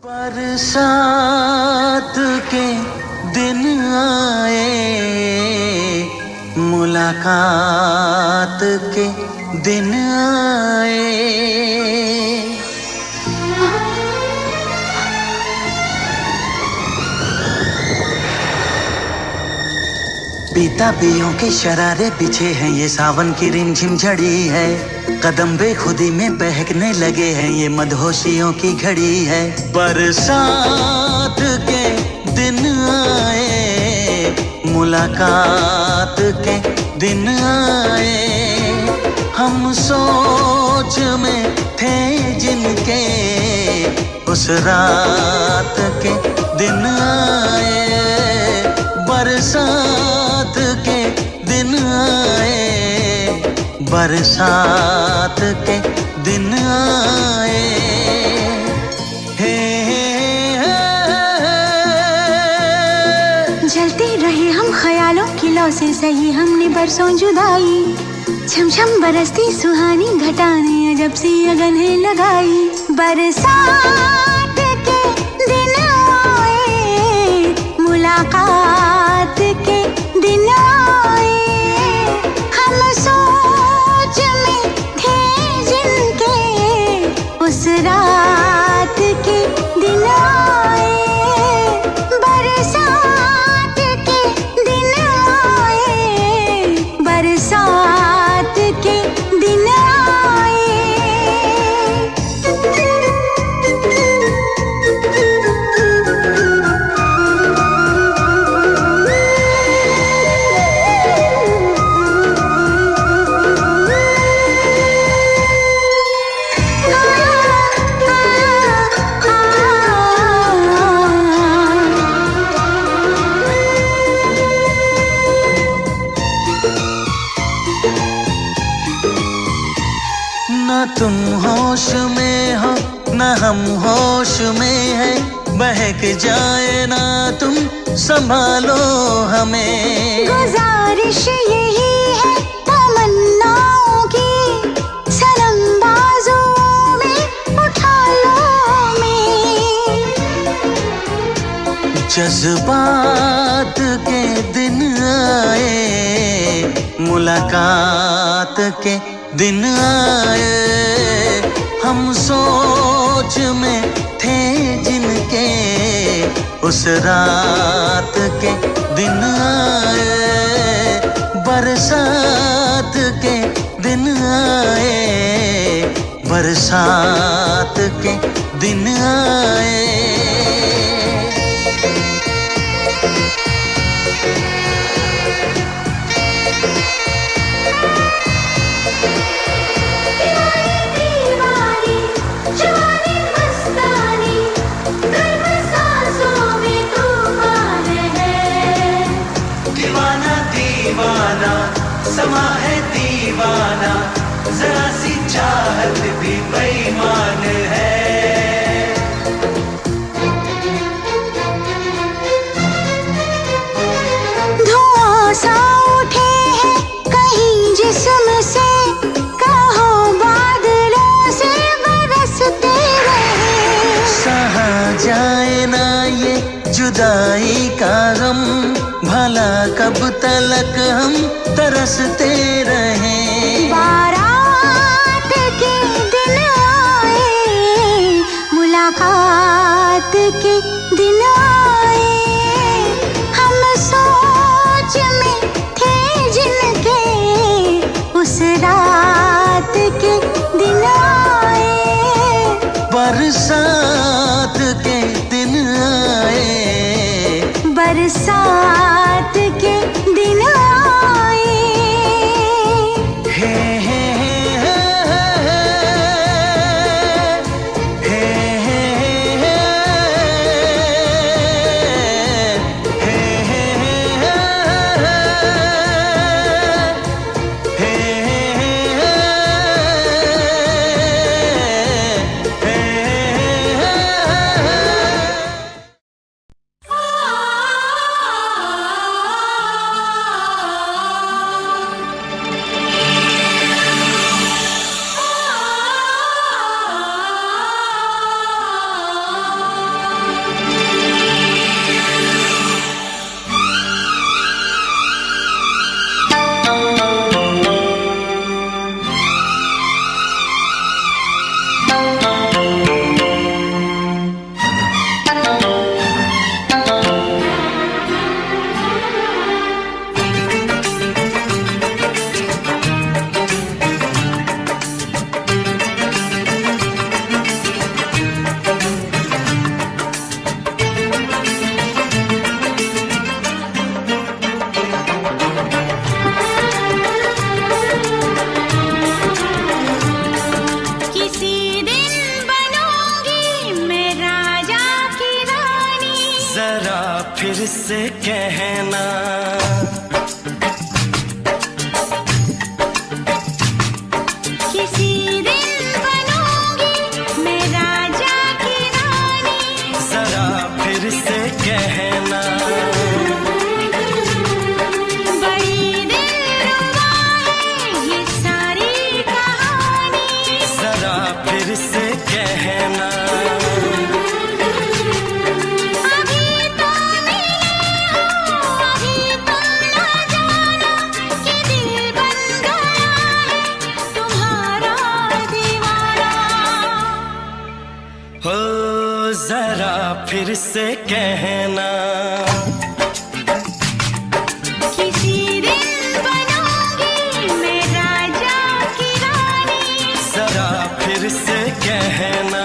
बरसात के दिन आए, मुलाकात के दिन आए। पीता पियों के शरारे बिछे हैं, ये सावन की रिमझिम झड़ी है। कदम बेखुदी में बहकने लगे हैं, ये मदहोशियों की घड़ी है। बरसात के दिन आए, मुलाकात के दिन आए। हम सोच में थे जिनके, उस रात के दिन आए। बरसात के दिन आए, बरसात के दिन आए। हे जलते रहे हम ख्यालों की लौ से, सही हमने बरसों जुदाई। छम छम बरसती सुहानी घटाने अजब सी अगन है लगाई। बरसात के दिन आए, मुलाकात के दिन आए। हम सोच में थे जिनके, उस रात के दिन आए। बरसात के दिन आए, बरसात के दिन आए। न तुम होश में हो, न हम होश में है। बहक जाए ना तुम, संभालो हमें। गुजारिश यही है तमन्नाओं की, सनम बाजुओं में उठा लो हमें। जज्बात के दिन आए, मुलाकात के दिन आए। हम सोच में थे जिनके, उस रात के दिन आए। बरसात के दिन आए, बरसात के दिन आए। दीवाना समा है दीवाना, जरा सी चाहत भी बेईमान है। धुआं सा उठे हैं कहीं जिस्म से, कहो बादलों से बरसते रहे। सहा जाए ना ये जुदाई का गम, भला कब तलक हम तरसते रहें। बारात के दिन आए, मुलाकात के दिन आए। हम सोच में थे जिनके, उस रात के दिन आए। बरसात के दिन आए, बरसात के दिन आए। हे हे हे हे हे हे। फिर से कहना। किसी दिन बनूंगी मैं राजा की रानी, जरा फिर से कहना। बड़ी दिलरुबा है ये सारी कहानी, जरा फिर से कहना। हो जरा फिर से कहना। किसी दिन बनूंगी मैं राजा की रानी, जरा फिर से कहना।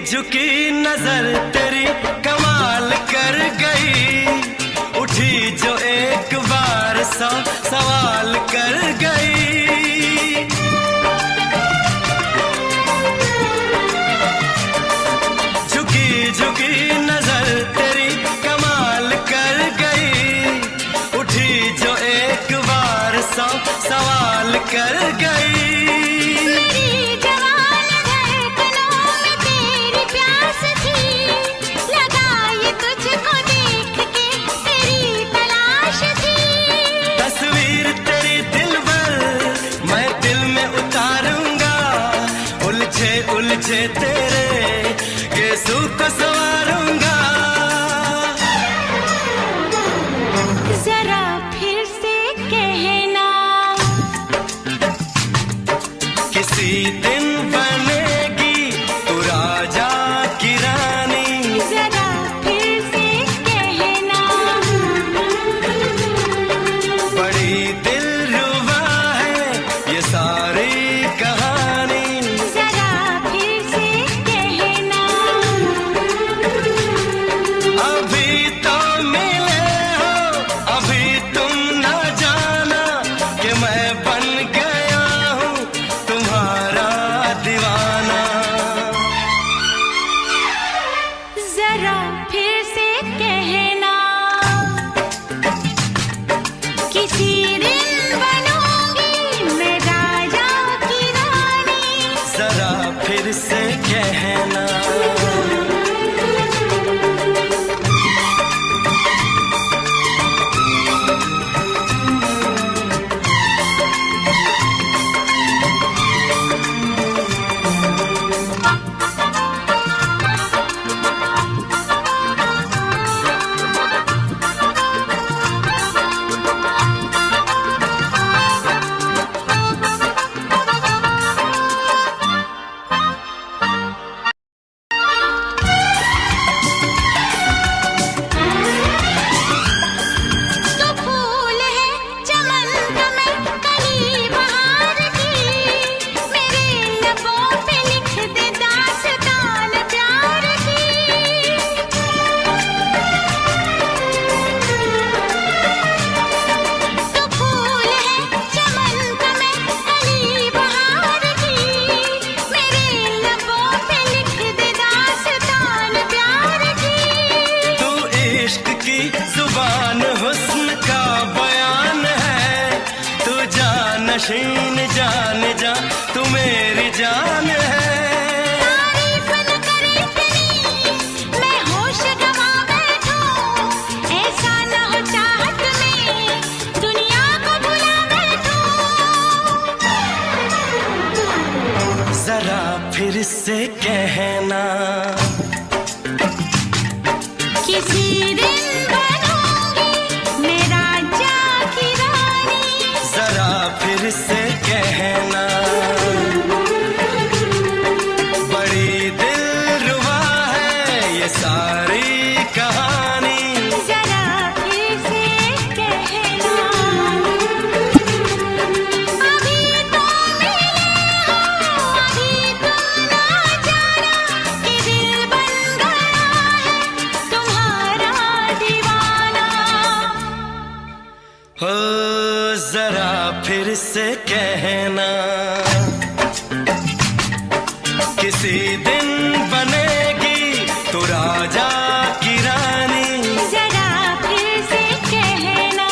झुकी नजर तेरी कमाल कर गई, उठी जो एक बार सौ सवाल कर गई। झुकी झुकी नजर तेरी कमाल कर गई, उठी जो एक बार सौ सवाल कर गई। उलझे तेरे केसों को संवारूंगा। जरा फिर से कहना। किसी दिन बनेगी तू राजा की रानी, जरा फिर से कहना। बड़ी दिलरुबा है ये सारी कहानी, जरा फिर से कहना। किसी दिन बनूंगी मैं राजा की रानी, जरा फिर से कहना। जुबान हुस्न का बयान है, तू जानशीन जान जा तू मेरी जान है। तारीफ न करे तेरी मैं होश गवा बैठूं, ऐसा न हो चाहत में दुनिया को भुला बैठूं। जरा फिर से कहना। किसी दिन बनूंगी मैं राजा की रानी, जरा फिर से कहना। कहना, किसी दिन बनेगी तू राजा की रानी। जरा फिर से कहना,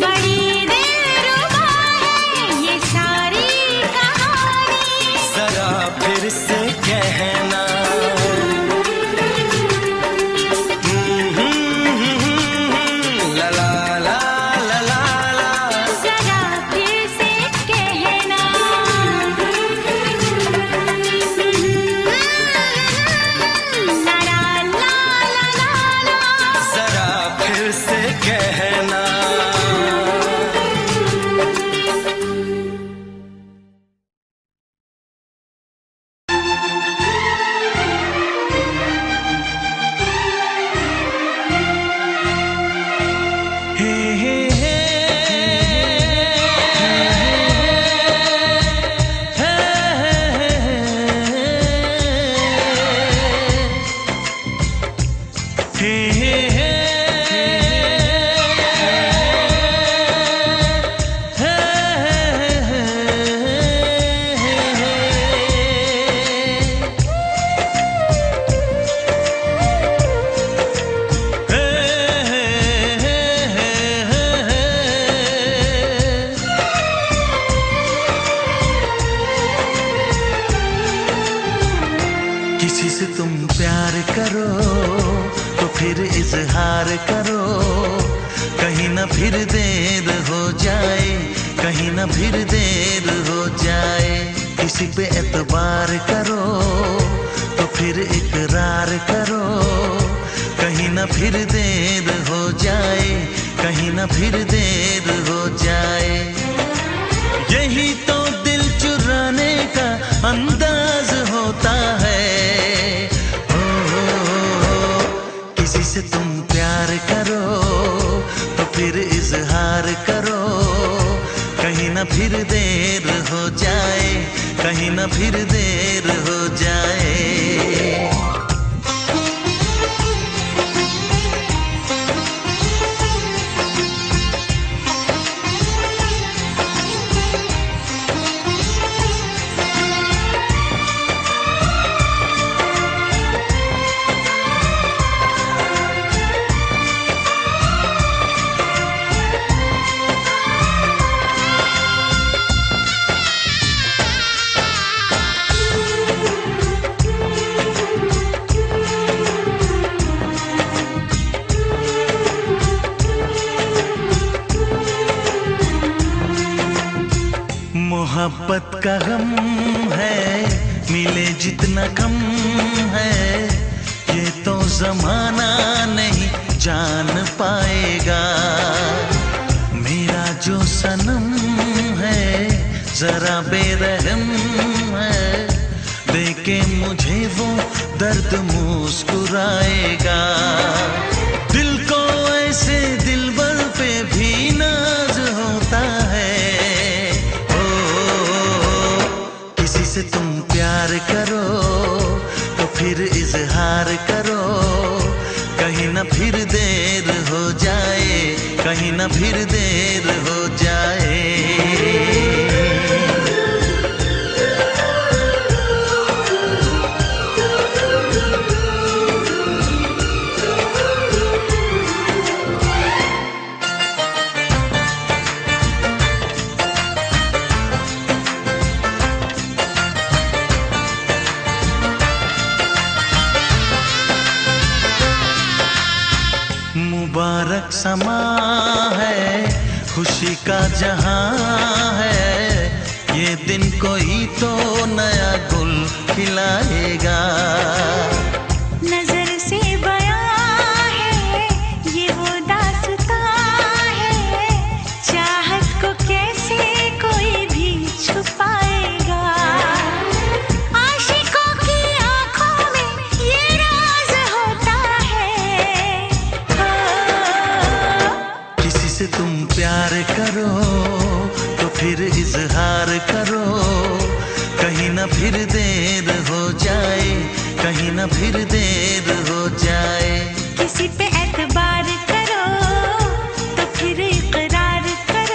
बड़ी दिलरुबा है ये सारी कहानी। जरा फिर से कहना, ला ला ला ला ला ला। जरा फिर से कहना, ला ला ला ला ला। जरा फिर से कहना। हे हे हे किसी से तुम प्यार करो तो फिर इजहार करो, कहीं ना फिर देर हो जाए, कहीं ना फिर देर हो जाए। किसी पे एतबार करो तो फिर इकरार करो, कहीं ना फिर देर हो जाए, कहीं ना फिर देर हो जाए। यही तो दिल चुराने का अंदाज होता है। किसी से तुम प्यार करो तो फिर इजहार करो, कहीं ना फिर देर हो जाए, कहीं ना फिर देर हो जाए। मोहब्बत का गम है, मिले जितना कम है, ये तो जमाना नहीं जान पाएगा। मेरा जो सनम है जरा बेरहम है, देखे मुझे वो दर्द मुस्कुराएगा। दिल को ऐसे दिलबर पे भी नाज होता है। किसी से तुम प्यार करो तो फिर इजहार करो, कहीं ना फिर देर हो जाए, कहीं ना फिर देर हो जाए। मुबारक समा है, खुशी का जहां है, ये दिन कोई तो नया गुल खिलाएगा। नजर से बयां है ये वो दास्तां है, चाहत को कैसे कोई भी छुपाएगा। आशिकों की आंखों में ये राज होता है। किसी से तुम प्यार करो तो फिर इजहार करो, कहीं ना फिर देर हो जाए, कहीं ना फिर देर हो जाए। किसी पे एतबार करो तो फिर इकरार करो,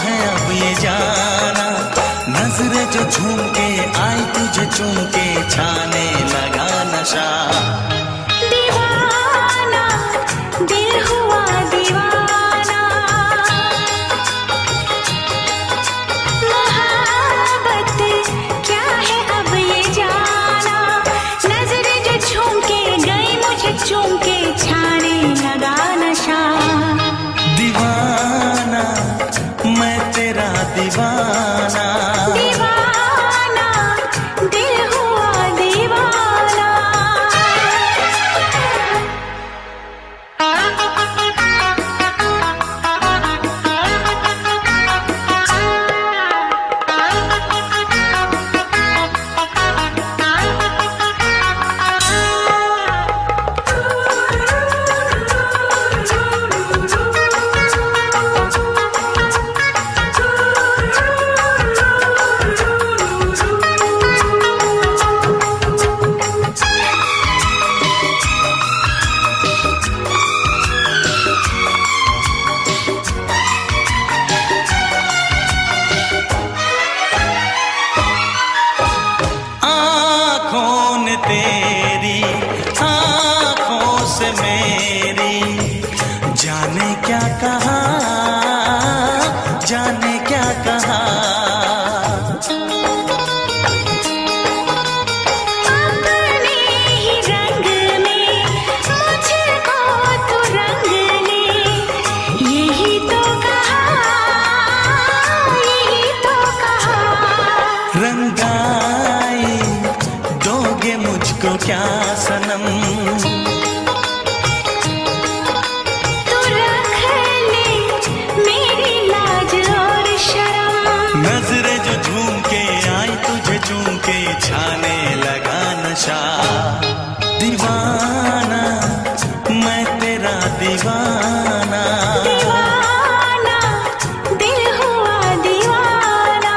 है अब ये जाना, नजरें जो झूम के आई तुझे चूम के छाने लगा नशा। दीवाना दिल हुआ दीवाना, मोहब्बत क्या है अब ये जाना, नजरें जो झूम के गई मुझे चूम के छाने लगा नशा। दीवाना मैं तेरा दीवाना, दीवाना दिल हुआ दीवाना। तेरी आँखों से मेरी जाने क्या कहा, जाने क्या कहा। अपने ही रंग में मुझको तो रंग ले, यही तो कहा, यही तो कहा। रंगाई दोगे मुझको क्या सनम, तू रख ले मेरी लाज और शर्म। नजरें जो झूम के आई तुझे चूम के छाने लगा नशा। दीवाना मैं तेरा दीवाना, दीवाना दिल हुआ दीवाना।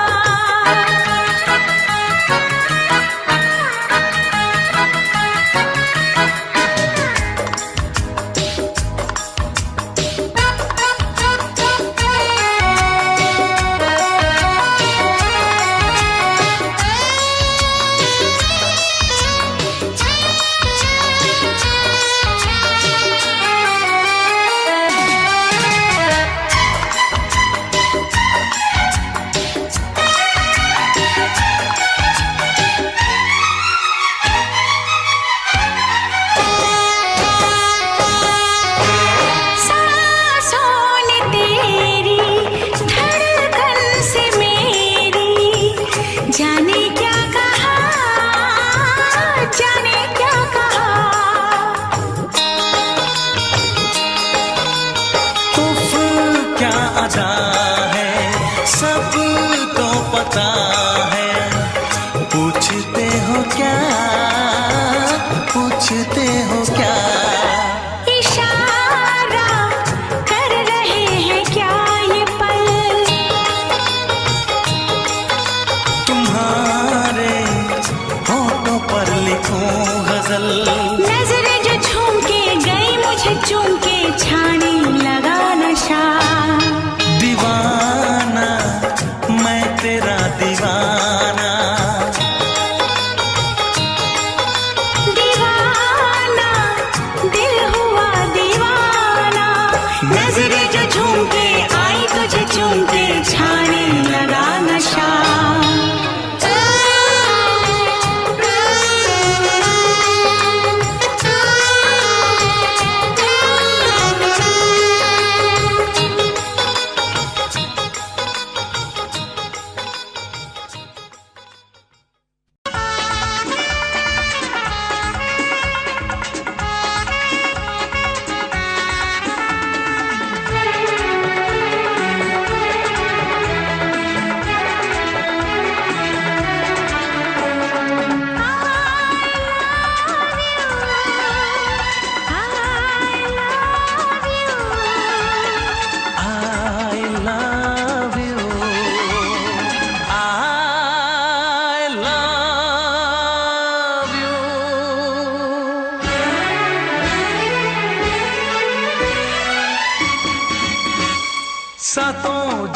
जाने क्या कहा, जाने क्या कहा। उफ क्या अदा है सब तो पता है, पूछते हो क्या, पूछते हो क्या। इशारा कर रहे हैं क्या ये पल, तुम्हारे होठों पर लिखूं गजल। नजरें जो झूम के गई मुझे चूम के छाने लगा नशा। दीवाना मैं तेरा दीवाना, दीवाना दिल हुआ दीवाना। नजरें जो झूम के आई तुझे चूम के छाने लगा नशा।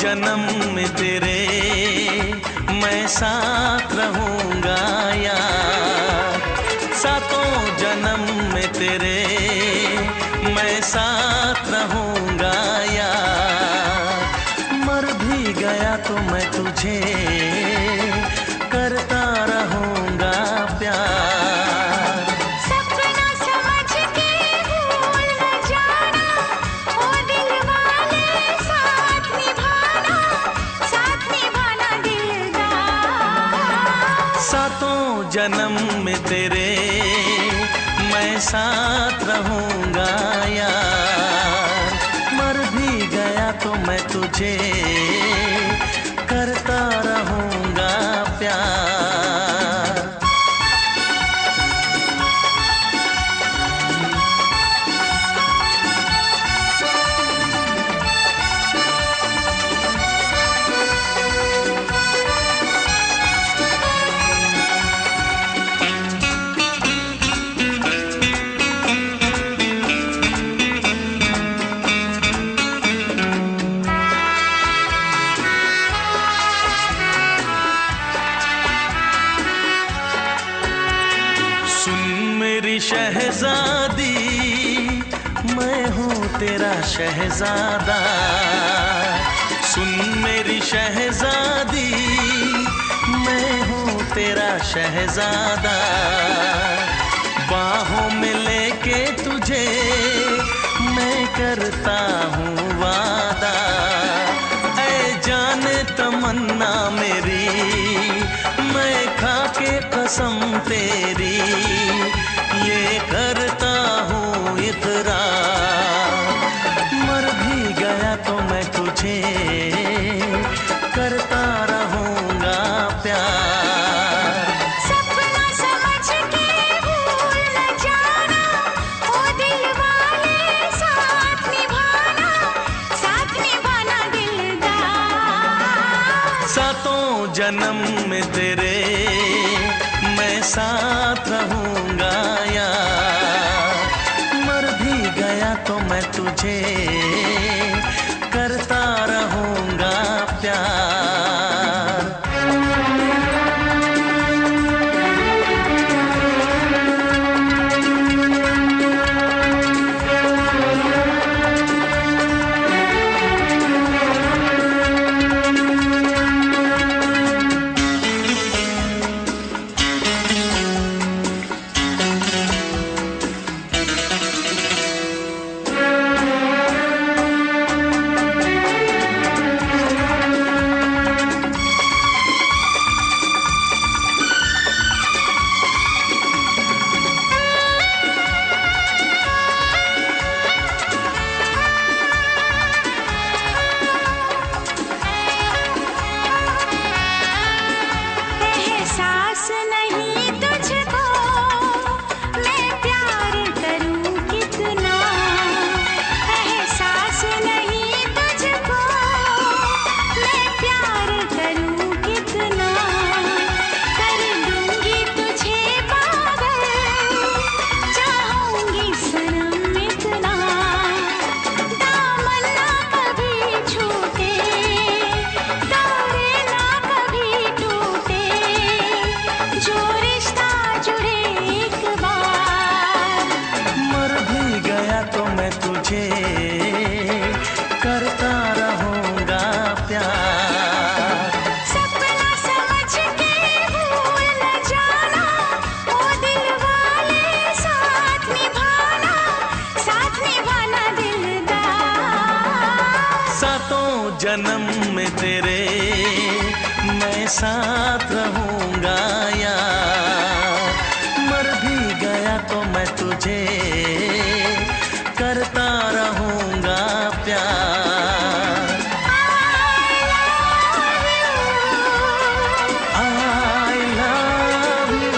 जन्म में तेरे मैं साथ रहूंगा यार, सातों जन्म में तेरे मैं साथ रहूंगा यार। मर भी गया तो मैं तुझे करता रहूंगा प्यार। सपना समझ के भूल न जाना, ओ दिल वाले साथ निभाना दिलदार। सातों जन्म में तेरे मैं साथ रहूंगा यार, मर भी गया तो मैं तुझे करता रहूंगा प्यार। शहजादी मैं हूँ तेरा शहजादा, सुन मेरी शहजादी मैं हूँ तेरा शहजादा। बाहों में लेके तुझे मैं करता हूँ वादा, ऐ जाने तमन्ना मेरी मैं खा के कसम तेरी ये करता हूँ इकरार। मर भी गया तो मैं तुझे करता रहूंगा प्यार। सपना समझ के भूल न जाना, ओ दिल वाले साथ निभाना दिलदार। सातों जन्म में तेरे मैं साथ रहूंगा यार, मर भी गया तो मैं तुझे करता रहूंगा प्यार। करता रहूंगा प्यार। सपना समझ के भूल न जाना, ओ दिल वाले साथ निभाना दिलदार। सातों जन्म में तेरे मैं साथ रहूंगा यार, मर भी गया तो मैं तुझे करता रहूंगा प्यार। I love you।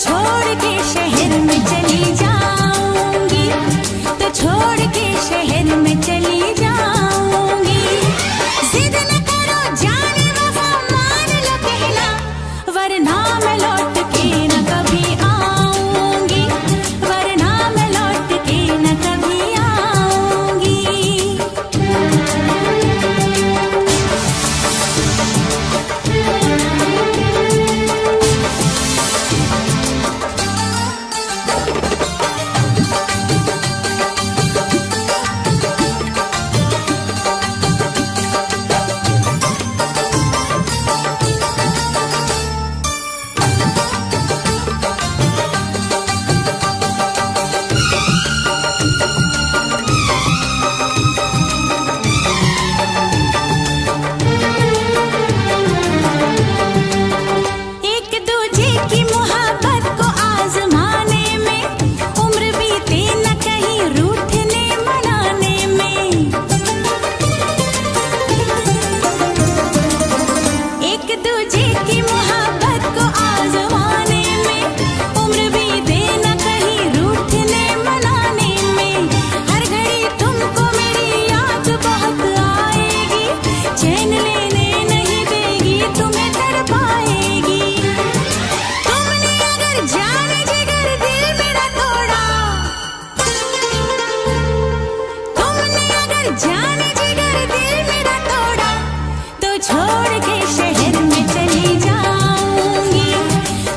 छोड़ के शहर में चली जाऊंगी, तो छोड़ के शहर में चली जाऊंगी। जिद न करो जाने वफा मान लो कहना, वरना मैं लौट के न कभी आऊंगी, वरना मैं लौट के न कभी आऊंगी। जाने जिगर दिल मेरा तोड़ा, तो छोड़ के शहर में चली जाऊंगी,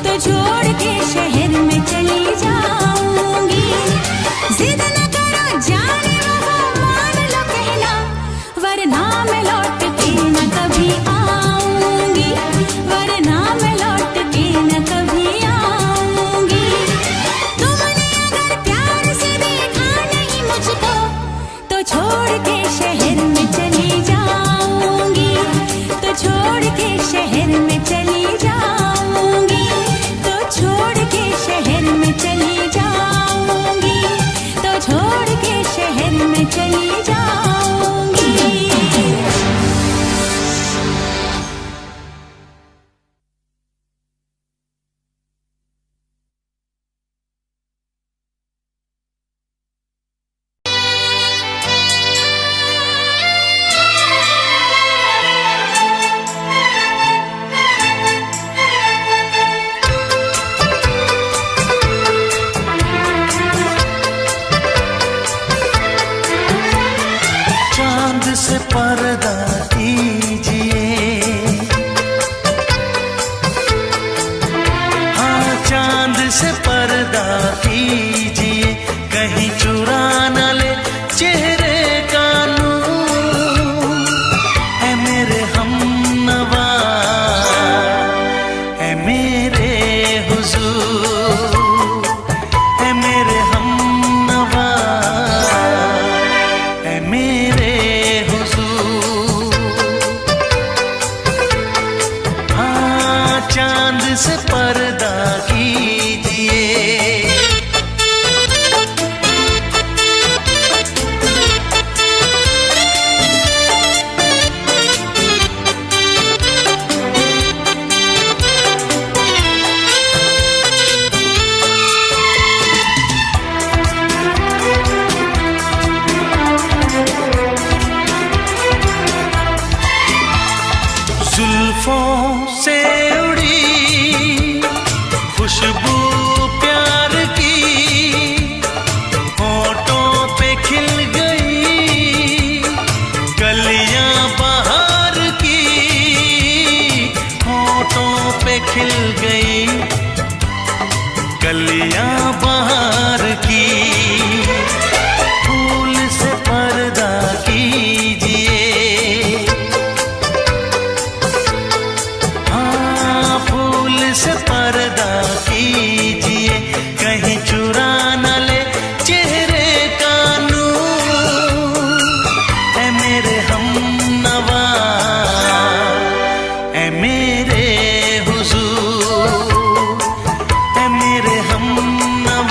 तो छोड़ के शहर में चली जाऊंगी। जिद न करो जाने वफा मान लो कहना, वरना मैं लौट के न कभी आऊंगी, वरना मैं लौट के न कभी आऊंगी। तुमने अगर प्यार से देखा नहीं मुझको, तो छोड़ के शहर में चली जाऊंगी, तो छोड़ के शहर में चली जाऊंगी, तो छोड़ के शहर में चली जाऊंगी, तो छोड़ के शहर में चली जाऊंगी। चांद से पर्दा कीजिए, हाँ चांद से पर्दा कीजिए, कहीं चुरा न ले चेहरे का नूर। है मेरे हमनवा, है मेरे हुजूर, है मेरे हमनवा, है मेरे हुजूर। हाँ चांद से पर्दा कीजिए। जुल्फों से उड़ी खुशबू प्यार की, होठों पे खिल गई कलियां बहार की, होठों पे खिल गई कलियां बहार की। फूल से पर्दा कीजिए, से पर्दा कीजिए, कहीं चुरा न ले चेहरे का नूर। है मेरे हमनवा, है मेरे हुजूर, है मेरे हमनवा,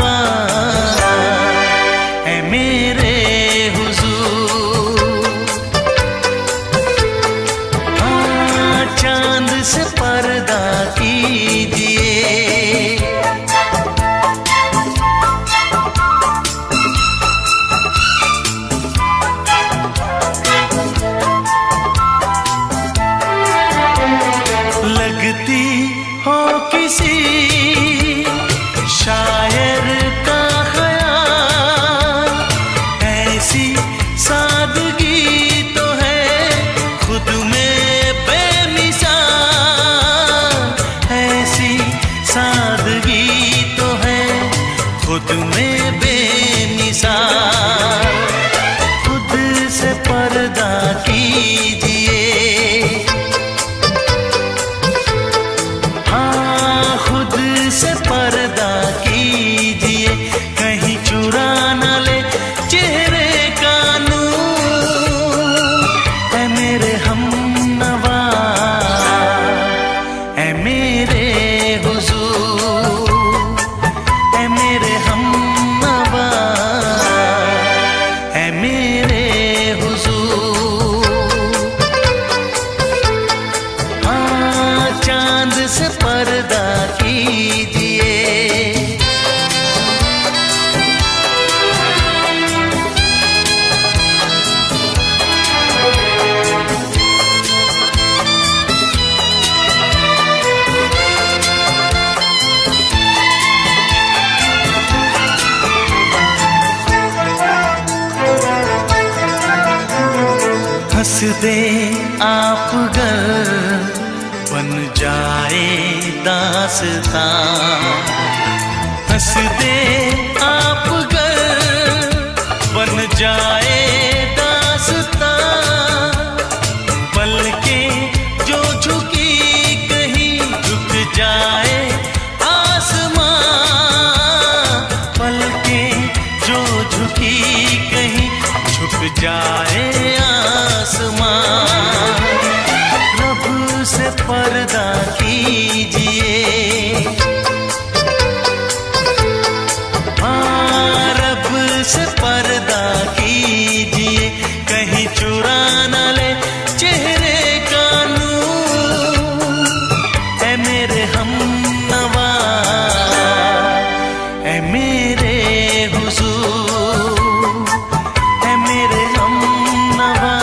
दे आप गर बन जाए दास्तां, हंस दे आप गर बन जाए दास्तां, पलकें जो झुकी कहीं झुक जाए आसमां, पलकें जो झुकी कहीं झुक जाए आसमां। रब से पर्दा कीजिए, हाँ रब से पर्दा कीजिए, कहीं चुरा न ले चेहरे का नूर। ऐ मेरे हमनवा, ऐ मेरे हुजूर, ऐ मेरे हमनवा,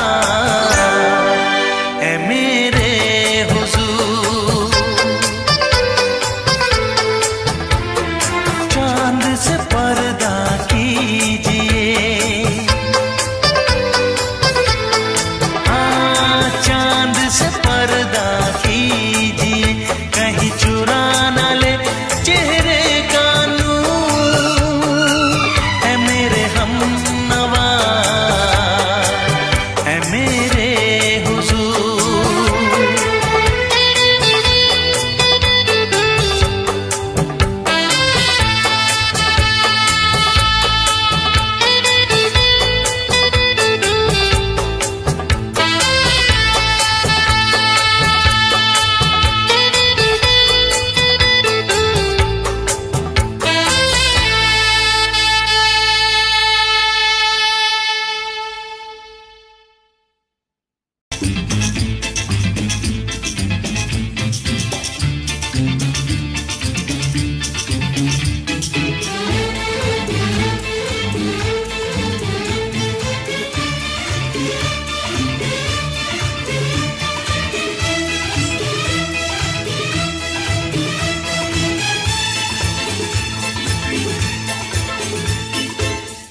ऐ मेरे हुजूर। चांद से पर्दा कीजिए, हाँ चांद से पर्दा कीजिए, कहीं चुरा न ले चेहरे का नूर। ऐ मेरे हमनवा, ऐ मेरे हुजूर।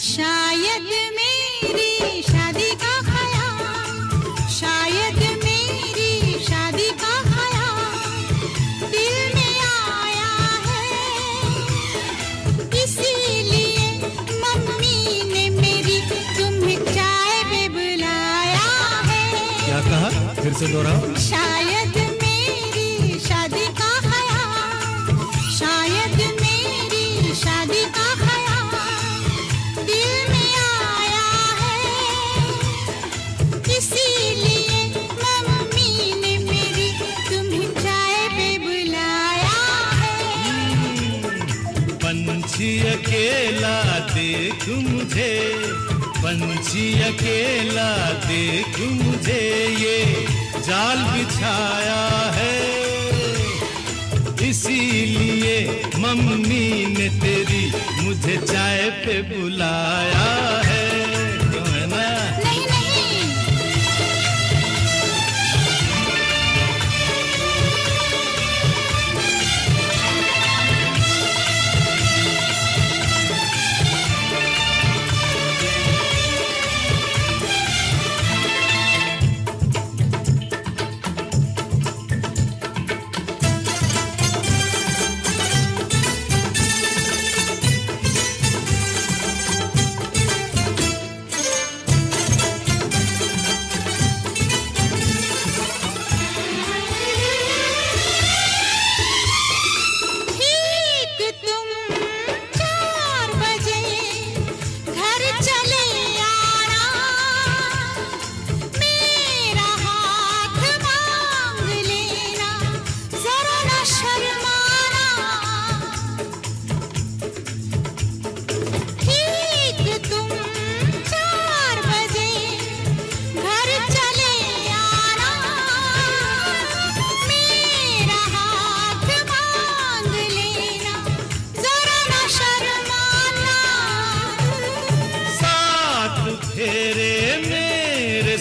शायद मेरी शादी का ख्याल, शायद मेरी शादी का ख्याल दिल में आया है, इसीलिए मम्मी ने मेरी तुम्हें चाय पे बुलाया है। क्या कहा? फिर से दोहराओ। शायद मेरी शादी का ख्याल, शायद मेरी शादी का ख्याल दिल में आया है, इसीलिए मम्मी ने मेरी तुम्हें चाय पे बुलाया है। पंछी अकेला देख मुझे, पंछी अकेला देख मुझे, ये जाल बिछाया है, इसीलिए मम्मी ने तेरी मुझे चाय पे बुलाया है। क्यों है ना? नहीं नहीं,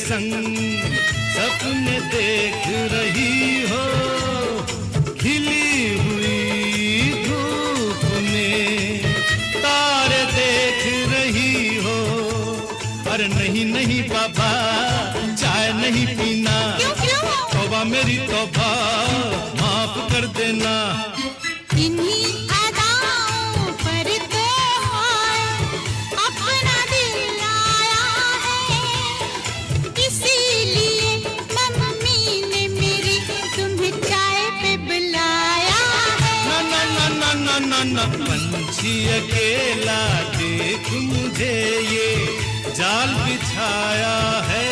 संग सपने देख रही हो, खिली हुई धूप में तारे देख रही हो। अरे नहीं नहीं बाबा, चाय नहीं पी देना। इन्हीं अदाओं पर तो हाय अपना दिल लाया है, इसीलिए मम्मी ने मेरी तुम्हें चाय पे बुलाया है। ना ना ना ना ना ना ना, पंछी अकेला देख मुझे ये जाल बिछाया है,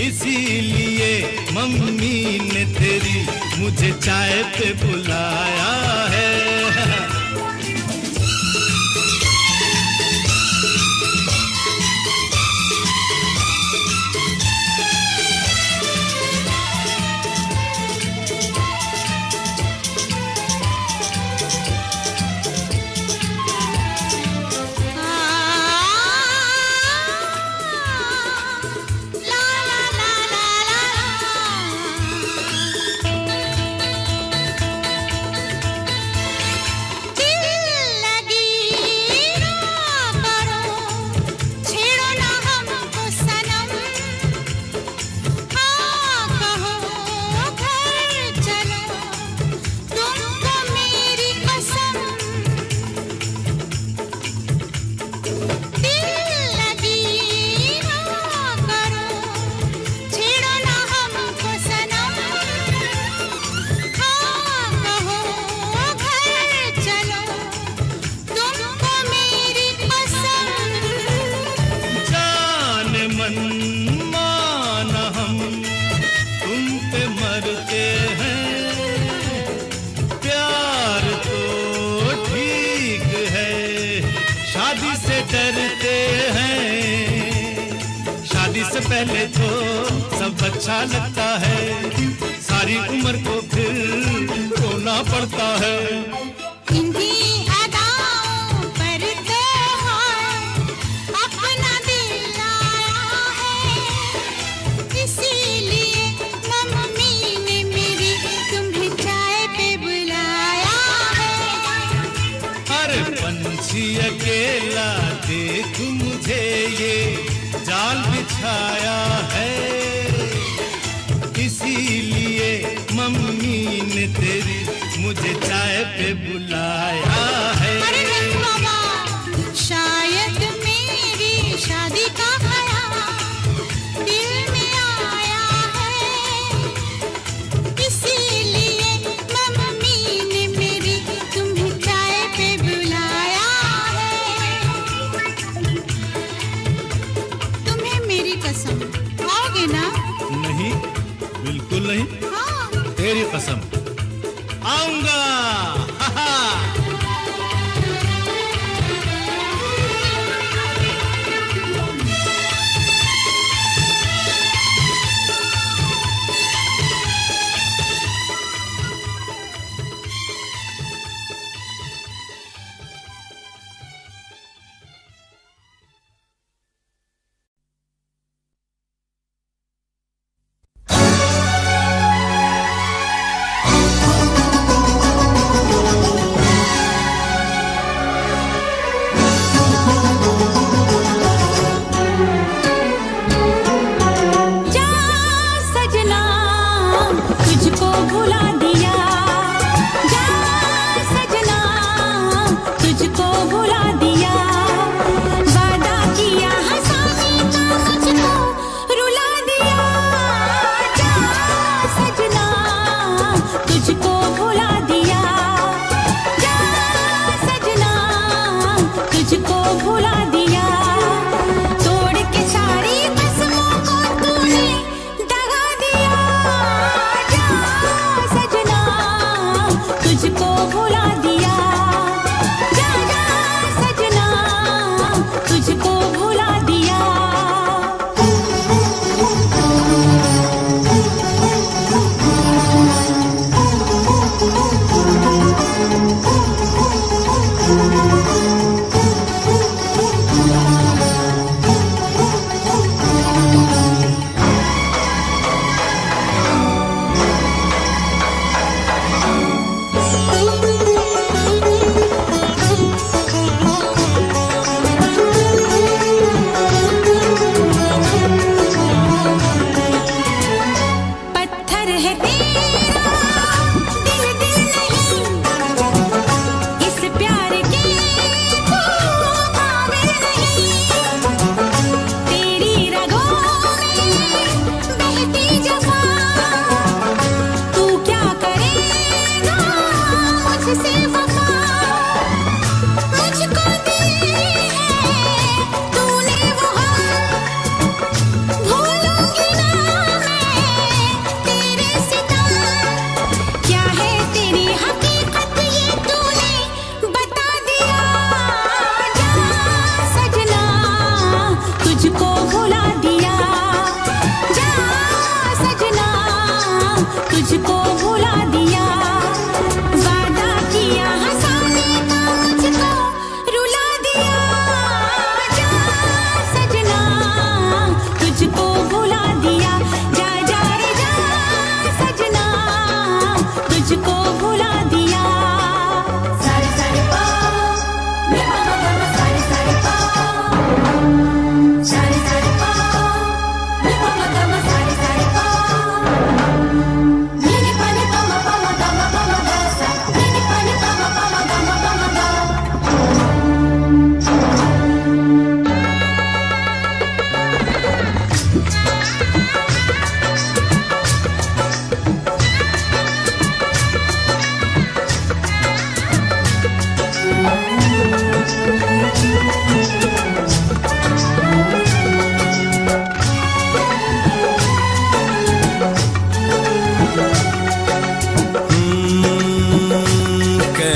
इसीलिए मम्मी ने तेरी मुझे चाय पे बुलाया है। पहले तो सब अच्छा लगता है, सारी उम्र को फिर रोना पड़ता है। इन्हीं अदाओं पर तो हाय अपना दिल लाया है, इसीलिए मम्मी ने मेरी तुम्हें चाय पे बुलाया है। अरे पंछी अकेला देख मुझे ये जाल बिछाया है, इसीलिए मम्मी ने तेरी मुझे चाय पे बुलाया है। अरे नहीं बाबा, शायद मेरी शादी का ख्याल दिल में आया है, इसीलिए मम्मी ने मेरी तुम्हें चाय पे बुलाया है। तुम्हें मेरी कसम, आओगे ना? नहीं, बिल्कुल नहीं। हाँ। तेरी कसम, आऊंगा। हा हा।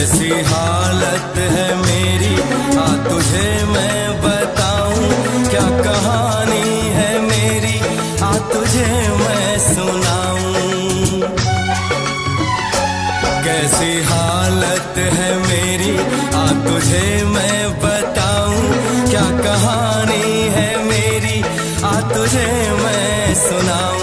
कैसी हालत है मेरी, आ तुझे मैं बताऊं, क्या कहानी है मेरी, आ तुझे मैं सुनाऊं। कैसी हालत है मेरी, आ तुझे मैं बताऊं, क्या कहानी है मेरी, आ तुझे मैं सुनाऊं।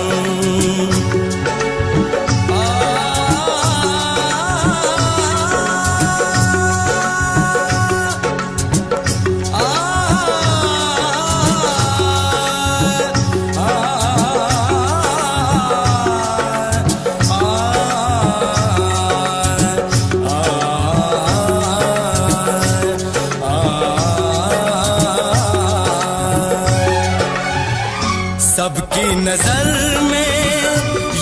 सबकी नजर में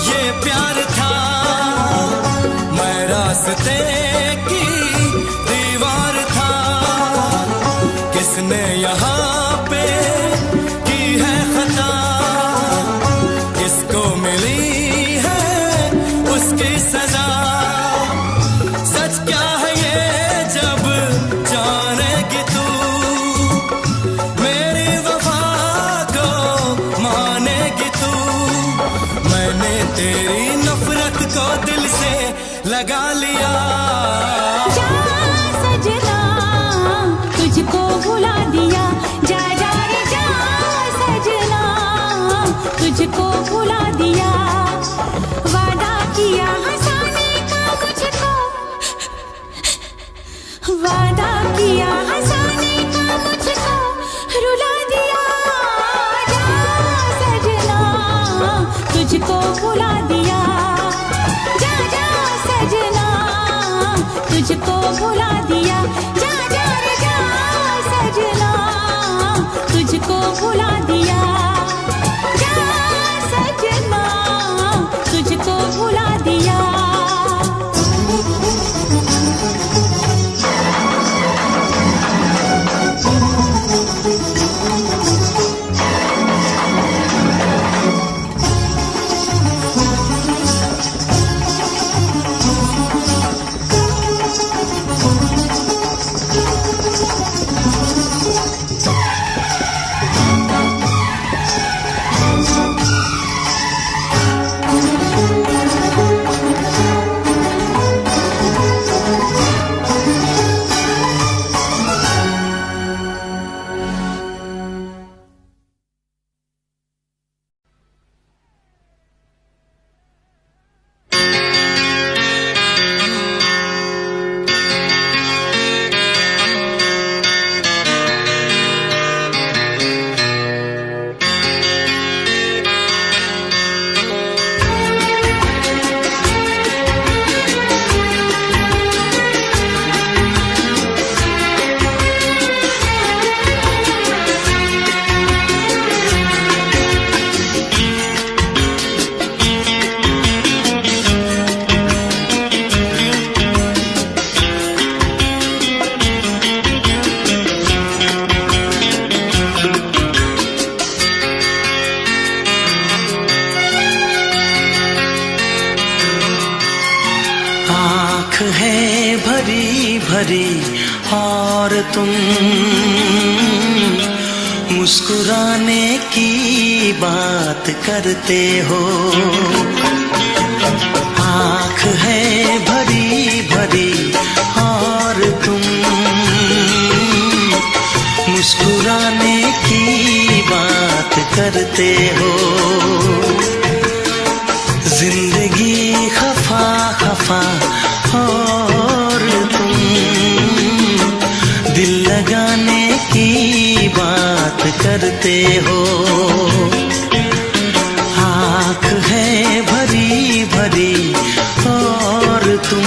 ये प्यार था, मैं रास्ते की दीवार था। किसने यहाँ पे की है खता, किसको मिली है उसकी सजा। सच क्या है ये जब जानेगी तू, मेरी वफा को मानेगी तू। मैंने तेरी नफरत को दिल से लगा लिया। जा सजना तुझको भुला दिया, जा जा रे जा सजना तुझको भुला दिया। वादा किया हंसाने का मुझको, वादा किया हंसाने का मुझको रुला दिया। जा सजना तुझको भुला दिया, जा जा सजना तुझको भुला दिया। जा जा रे जा सजना तुझको भुला दिया, जा सजना तुझको भुला दिया। है भरी भरी और तुम मुस्कुराने की बात करते हो। आँख है भरी भरी और तुम मुस्कुराने की बात करते हो। जिंदगी खफा खफा और तुम दिल लगाने की बात करते हो। आँख है भरी भरी और तुम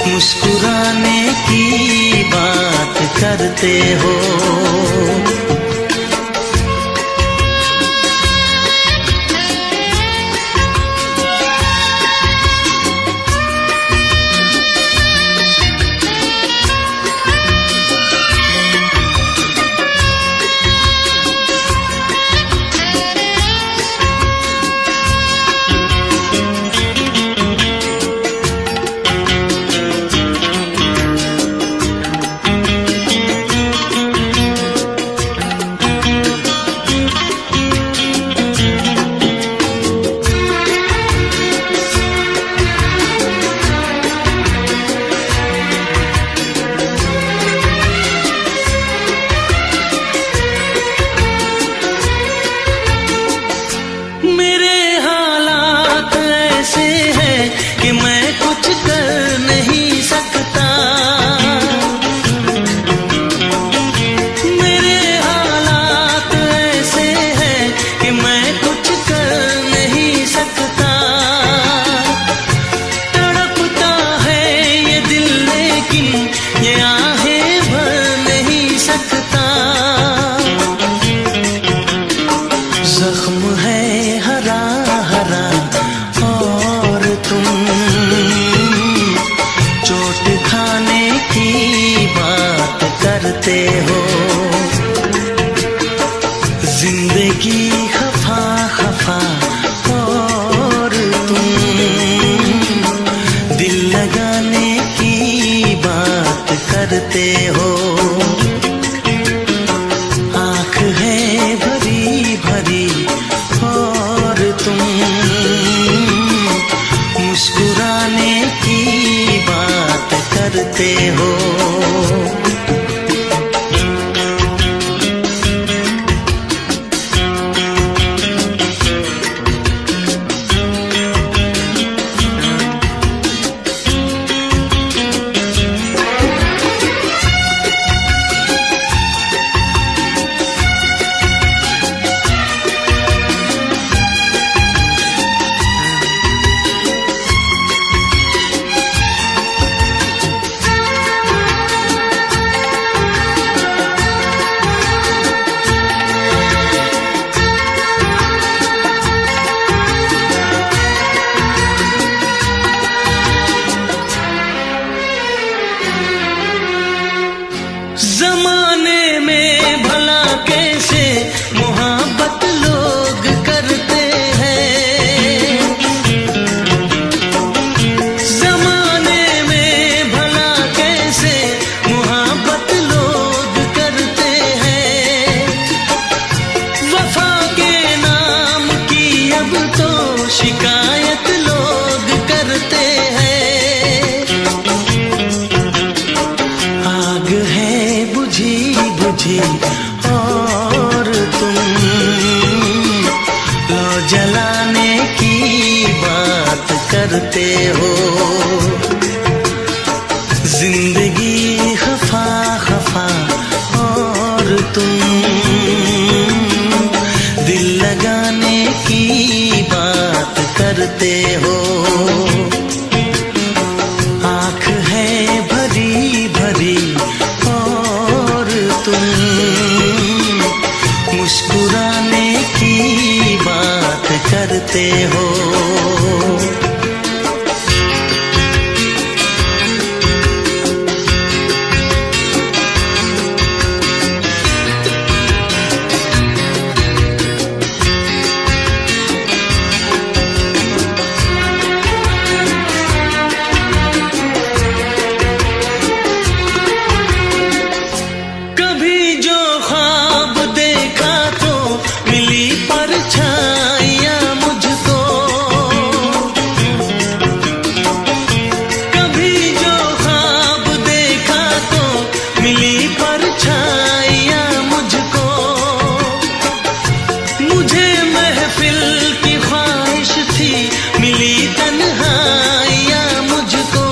मुस्कुराने की बात करते हो। करते हो। जिंदगी खफा खफा और तुम दिल लगाने की बात करते हो। आँख है भरी भरी और तुम मुस्कुराने की बात करते हो। जमाने में भला कैसे मोहब्बत लोग करते हैं। जमाने में भला कैसे मोहब्बत लोग करते हैं। वफा के नाम की अब तो शिकायत लोग करते हैं। आग है बुझी बुझी और तुम लो जलाने की बात करते हो। जिंदगी खफा खफा और तुम दिल लगाने की बात करते हो। आँख है भरी भरी और तुम मुस्कुराने की बात करते हो। कभी जो ख्वाब देखा तो मिली परछाइयाँ मुझको। कभी जो ख्वाब देखा तो मिली परछाइयाँ मुझको। मुझे महफिल की ख्वाहिश थी मिली तन्हाइयाँ मुझको।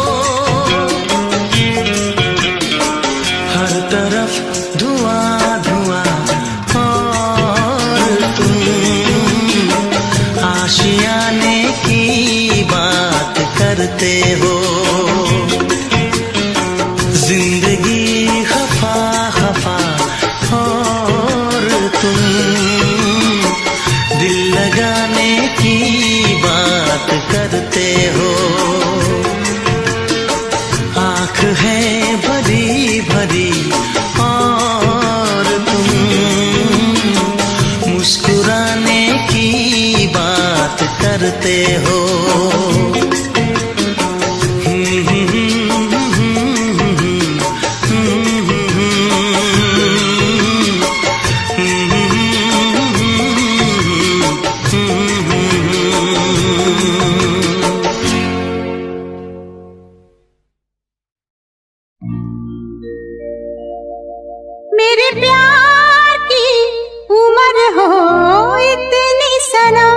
हर तरफ धुआं धुआं और तुम आशियाने की बात करते हो। जिंदगी खफा खफा और तुम दिल लगाने की बात करते हो। आँख है भरी भरी और तुम मुस्कुराने की बात करते हो। मेरे प्यार की उम्र हो इतनी सनम।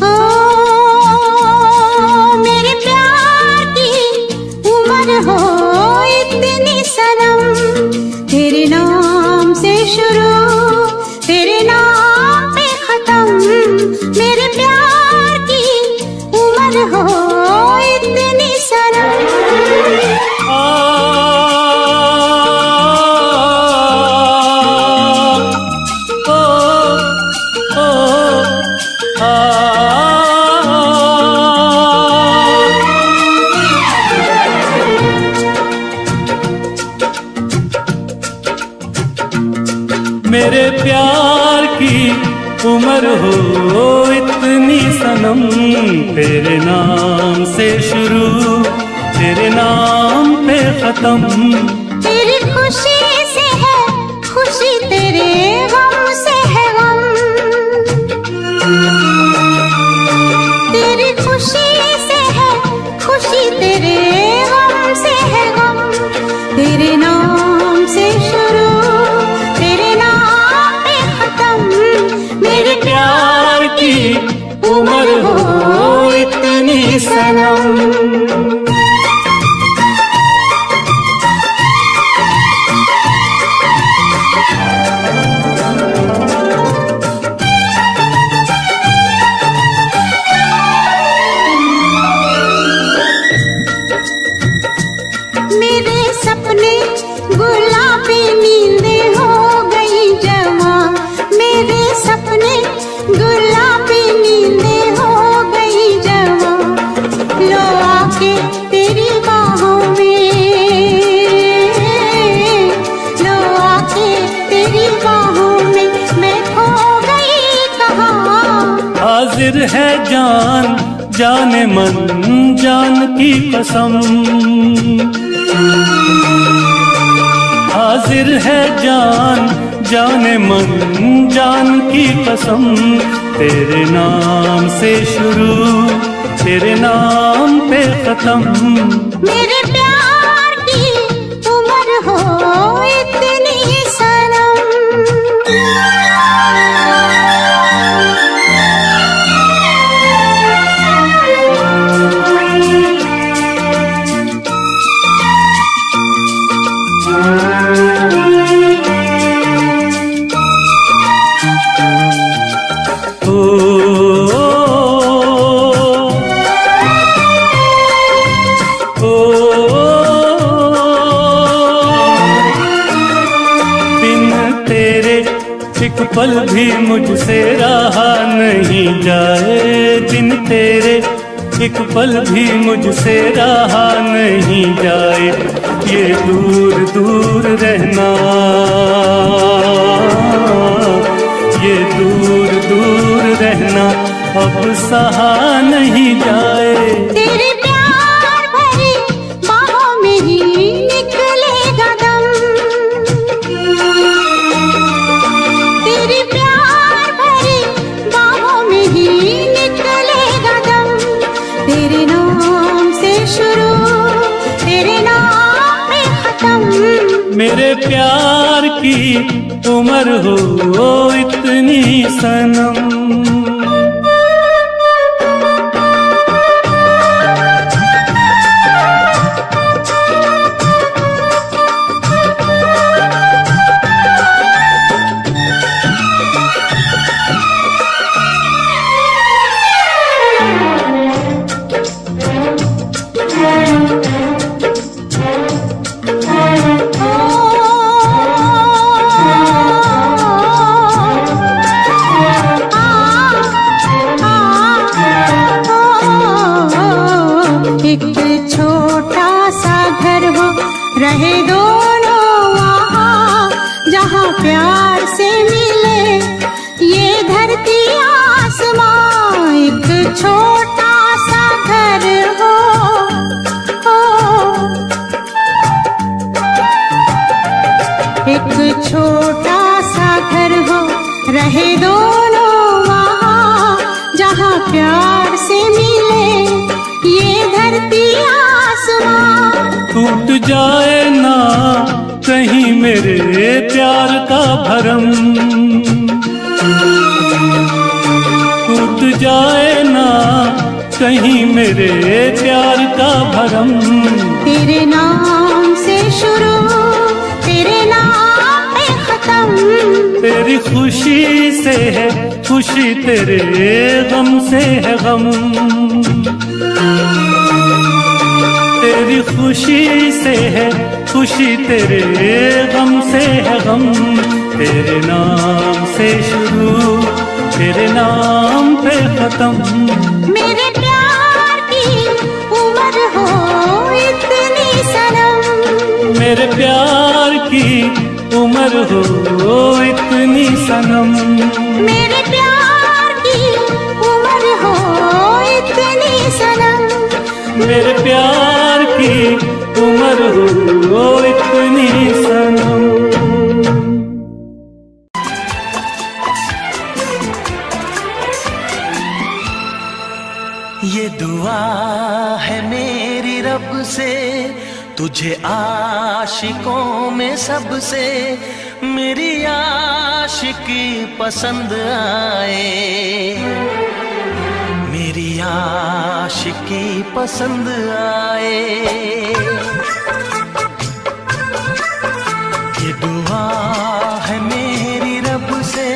ओ मेरे प्यार की उम्र हो इतनी सनम। तेरे नाम से शुरू तेरे नाम पे खत्म। मेरे प्यार की उम्र हो इतनी सनम। ओ मेरे प्यार की उम्र हो इतनी सनम, तेरे नाम से शुरू तेरे नाम पे खत्म। तेरी खुशी से है खुशी, तेरे गम से है गम। तेरी खुशी से है खुशी, तेरे गम से है गम। तेरे नाम से शुरू तेरे नाम पे खत्म। मेरे प्यार की उम्र हो इतनी सनम। मेरे सपने गुलाबी नींदें हो गई जवा। मेरे सपने गुलाबी नींदें हो गई जवा। लो आके तेरी बाहों में, लो आके तेरी बाहों में मैं खो गई कहाँ। हाजिर है जान जाने मन जान की कसम, हाजिर है जान जाने मन जान की कसम। तेरे नाम से शुरू तेरे नाम पे खत्म। मेरे प्यार की उम्र हो इतनी सनम। एक पल भी मुझसे रहा नहीं जाए, दिन तेरे एक पल भी मुझसे रहा नहीं जाए। ये दूर दूर रहना, ये दूर दूर रहना अब सहा नहीं जाए। तेरे प्यार भरी बाहों में ही निकलेगा दम। तेरे प्यार भरी बाहों में ही निकलेगा दम। तेरे नाम से शुरू तेरे नाम पे खत्म। मेरे प्यार की उम्र हो इतनी सनम। एक छोटा सा घर हो रहे दोनों वहाँ, जहाँ प्यार से मिले ये धरती आसमां। एक छोटा सा घर हो, एक छोटा सा घर हो रहे दोनों वहाँ, जहाँ प्यार से मिले ये धरती आसमां। टूट जाए ना कहीं मेरे प्यार का भरम, टूट जाए ना कहीं मेरे प्यार का भरम। तेरे नाम से शुरू तेरे नाम पे खत्म। तेरी खुशी से है खुशी, तेरे गम से है गम। तेरी खुशी से है खुशी, तेरे गम से है गम। तेरे नाम से शुरू तेरे नाम पे खत्म। मेरे प्यार की उम्र हो इतनी सनम। मेरे प्यार की उम्र हो इतनी सनम। मेरे प्यार की उम्र हो इतनी सनम। मेरे प्यार की उम्र हो इतनी सनम। ये दुआ है मेरी रब से, तुझे आशिकों में सबसे मेरी आशिकी पसंद आए, मेरी आशिकी पसंद आए। ये दुआ है मेरी रब से,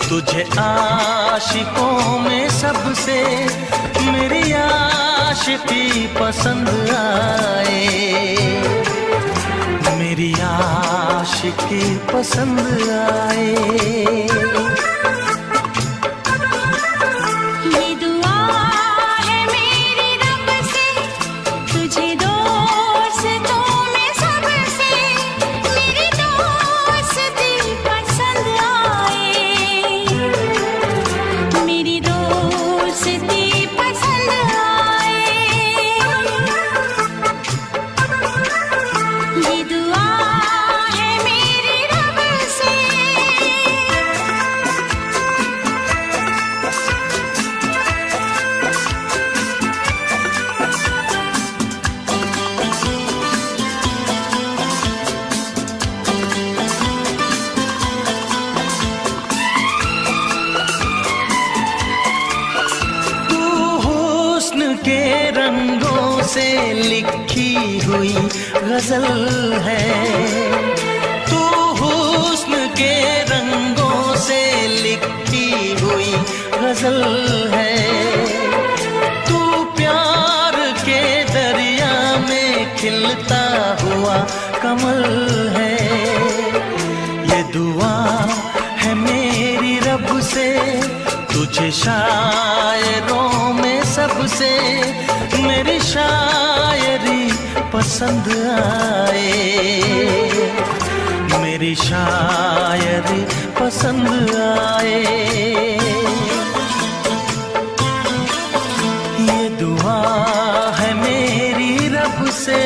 तुझे आशिकों में सबसे मेरी आशिकी पसंद आए, मेरी आशिकी पसंद आए। ये दुआ है मेरी रब से, तुझे दोस्तों में सबसे मेरी दोस्ती पसंद आए, मेरी दोस्ती पसंद आए। ये दुआ है मेरी रब से। तू हुस्न के रंगों से लिखी हुई गजल है, तू हुस्न के रंगों से लिखी हुई गजल है। तू प्यार के दरिया में खिलता हुआ कमल है। ये दुआ है मेरी रब से, तुझे शायरों में सबसे मेरी शायरी पसंद आए, मेरी शायरी पसंद आए। ये दुआ है मेरी रब से।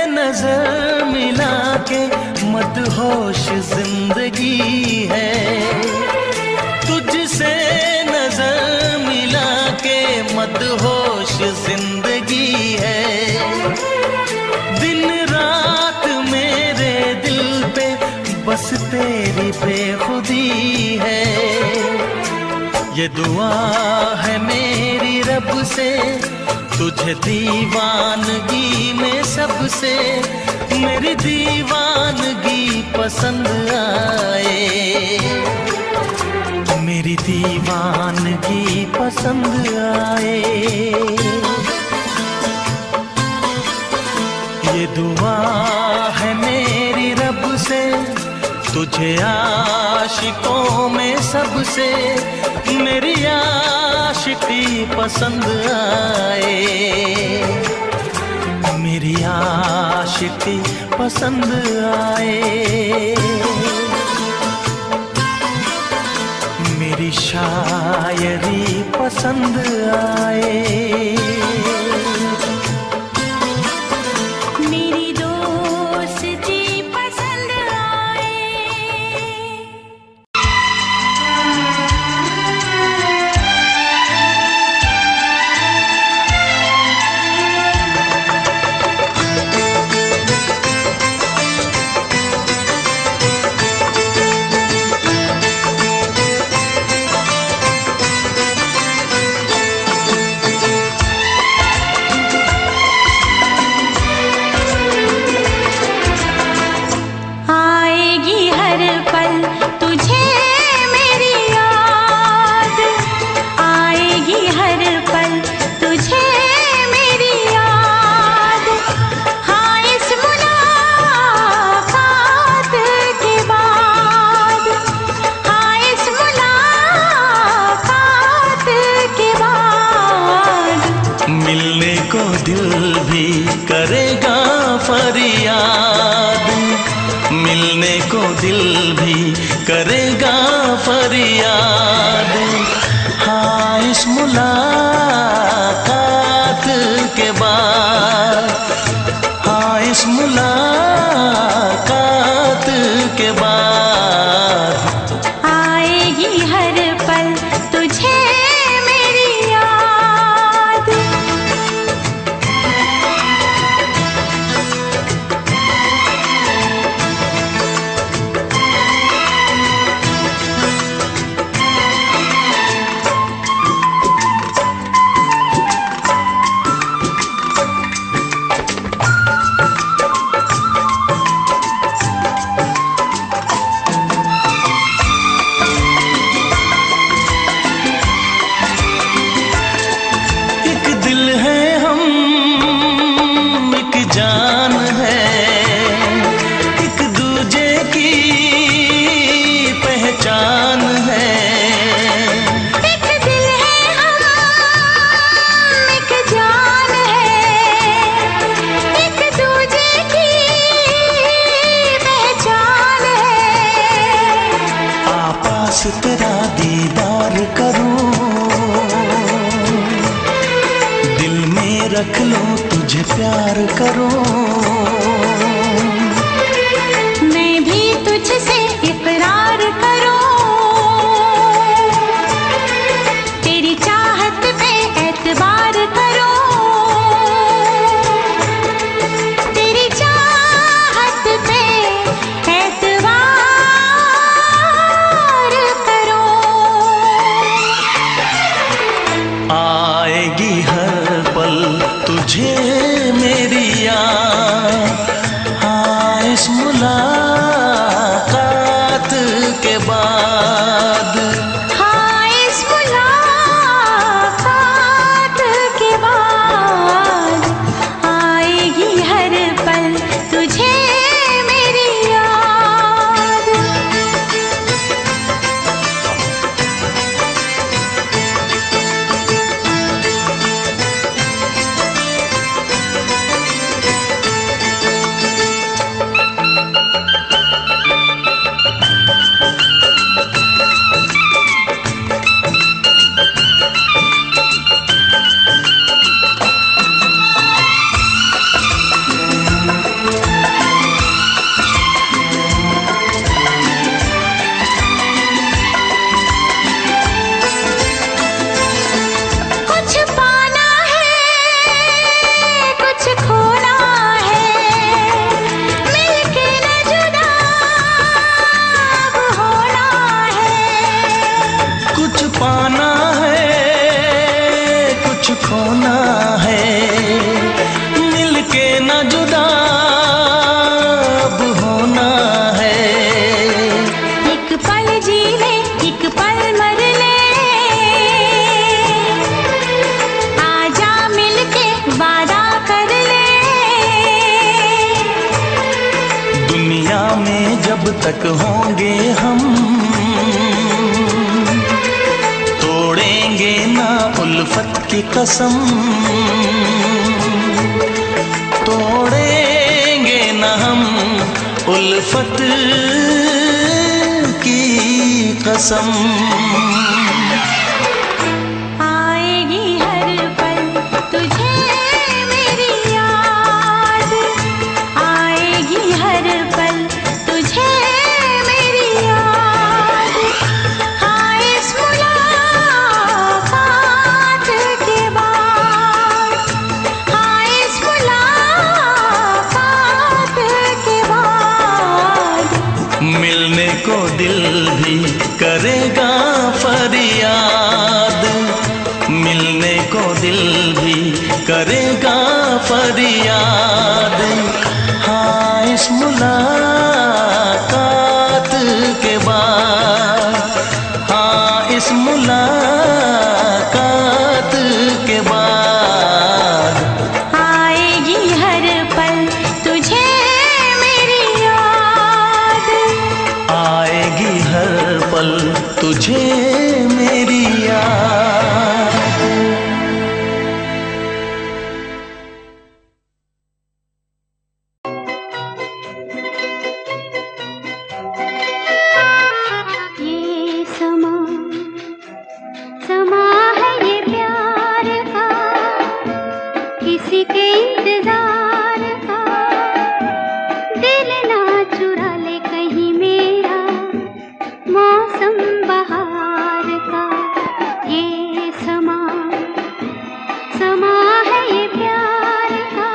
नजर मिला के मदहोश जिंदगी है, तुझसे नजर मिला के मदहोश जिंदगी है। दिन रात मेरे दिल पे बस तेरी बेखुदी है। ये दुआ है मेरी रब से, तुझे दीवानगी में सबसे मेरी दीवानगी पसंद आए, मेरी दीवानगी पसंद आए। ये दुआ है मेरी रब से, तुझे आशिकों में सबसे मेरी आशिकी पसंद आए, मेरी आशिकी पसंद आए। मेरी शायरी पसंद आए, मेरी दोस्ती पसंद आए। आएगी हर पल तुझे मेरी याद, आएगी हर पल तुझे मेरी याद। हाँ इस मुलाकात के बाद, हाँ इस मुलाकात के बाद मिलने को दिल भी करेगा फरियाद, मिलने को दिल भी करेगा फरियाद। हाँ इस मुलाकात के बाद, हाँ इस मुलाकात के बाद आएगी हर पल तुझे मेरी याद। एक दिल है हम, एक जान है, एक दूजे की पहचान है। एक दिल है हम, एक जान है, एक दूजे की पहचान है। आपास तेरा दीदार करूं, दिल में रख लो तुझे प्यार करूं। मैं भी तुझसे इकरार करूं, तेरी चाहत पे एतबार करूं, तेरी चाहत पे एतबार करूं। आएगी हर पल तुझे मेरी याद, हाँ इस मुलाकात के बाद। हाँ इस मुलाकात के बाद आएगी हर पल तुझे मेरी याद। तक होंगे हम, तोड़ेंगे ना उल्फत की कसम, तोड़ेंगे ना हम उल्फत की कसम। आएगी हर पल तुझे मेरी याद, आएगी हर पल तुझे मेरी याद। हाँ इस मुलाकात के बाद, हाँ इस मुलाकात के बाद मिलने को दिल भी करेगा फरियाद, मिलने को दिल भी करेगा फरियाद। हाँ इस मुलाकात के बाद, हाँ इस मुलाकात के बाद आएगी हर पल तुझे मेरी याद, आएगी हर पल तुझे मेरी याद। ये समा समा है ये प्यार का, किसी के इंतजार का। दिल ना चुरा ले कहीं मेरा मौसम बहार का। ये समा समा है ये प्यार का,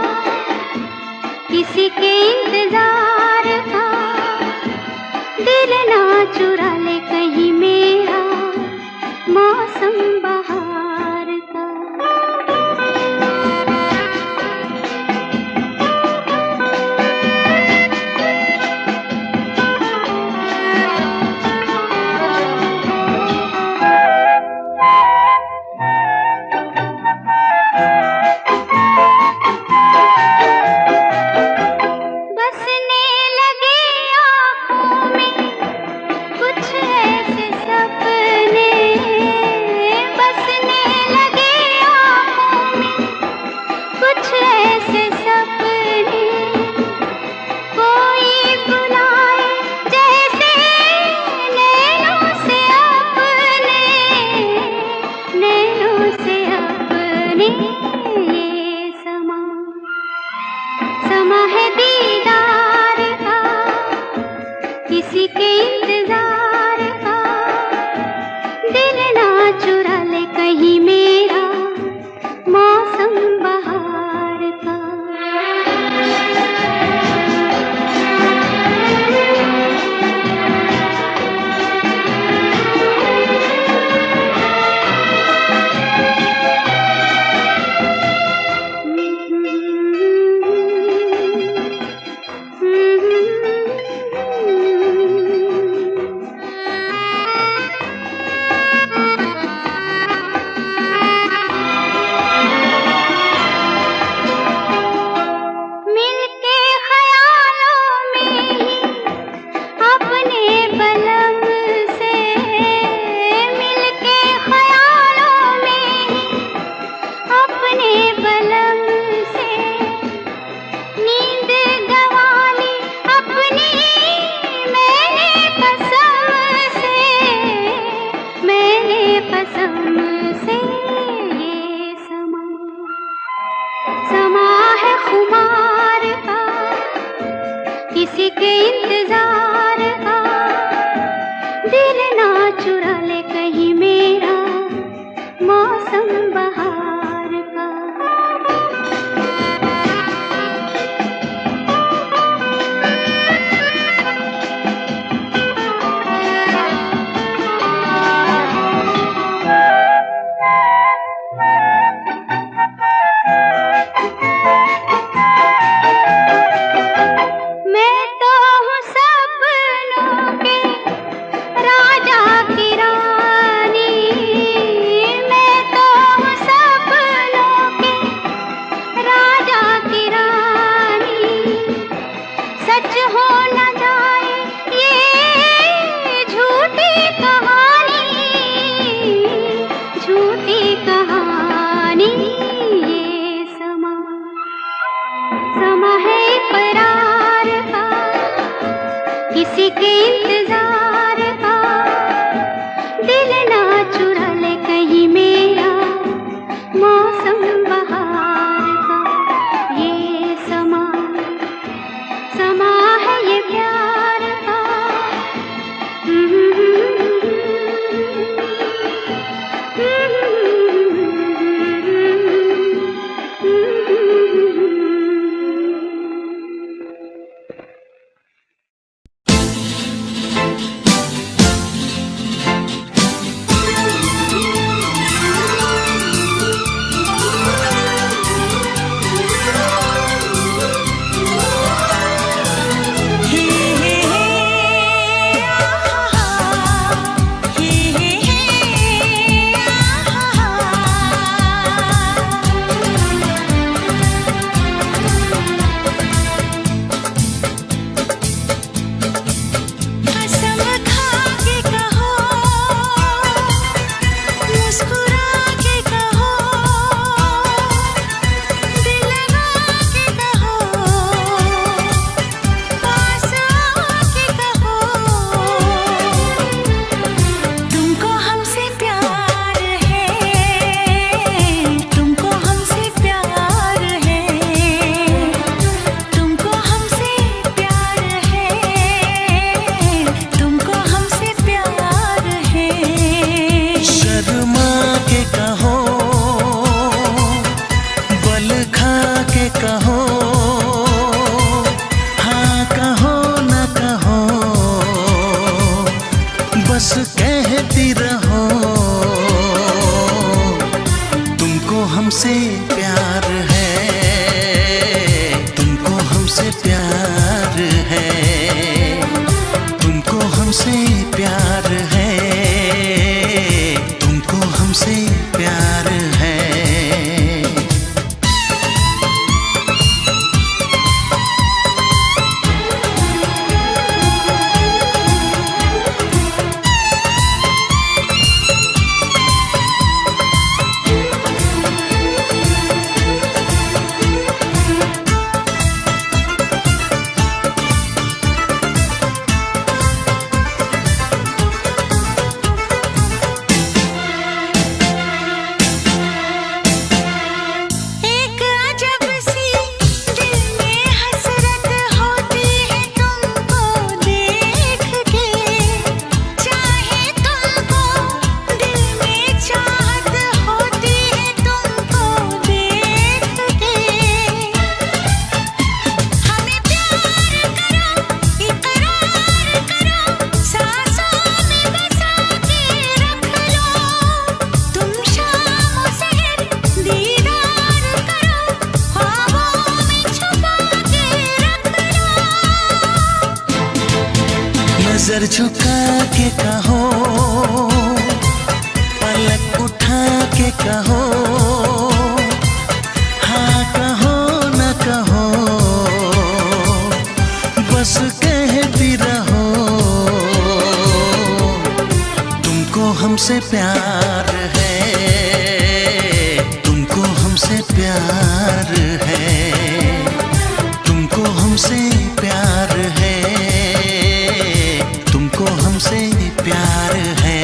किसी के इंतजार का। दिल ना चुरा ले कहीं मेरा मौसम बहार का। बसने लगे आँखों में कुछ ऐसे सपने, बसने लगे आँखों में कुछ ऐसे सपने। कोई बुलाए जैसे नैनों से अपने, नैनों से अपने। ये समा समा है दीदार का, किसी के इंतजार का। दिल ना चुरा ले कहीं मेरा मौसम बहार का। मिलके ख्यालों में ही अपने बलम से, मिलके ख्यालों में ही अपने बलम से। नींद गंवा ली अपनी मैंने कसम से, मैंने कसम से। ये समा समा है खुमार का, किसी के इंतजार का। दिल ना चुरा ले कहीं मेरा मौसम बहार का। मैं तो हूँ सब समा है इकरार का, किसी के इंतजार का, दिल ना चुरा ले कहीं मेरा मौसम बहार का। ये समा है ये प्यार का। हमसे प्यार है, तुमको हमसे प्यार है, तुमको हमसे प्यार है, तुमको हमसे प्यार है। नजर झुका के कहो, पलक उठा के कहो, हाँ कहो न कहो, बस कहती रहो। तुमको हमसे प्यार है, तुमको हमसे प्यार है, तुमको हमसे प्यार है, तुमको हमसे प्यार है।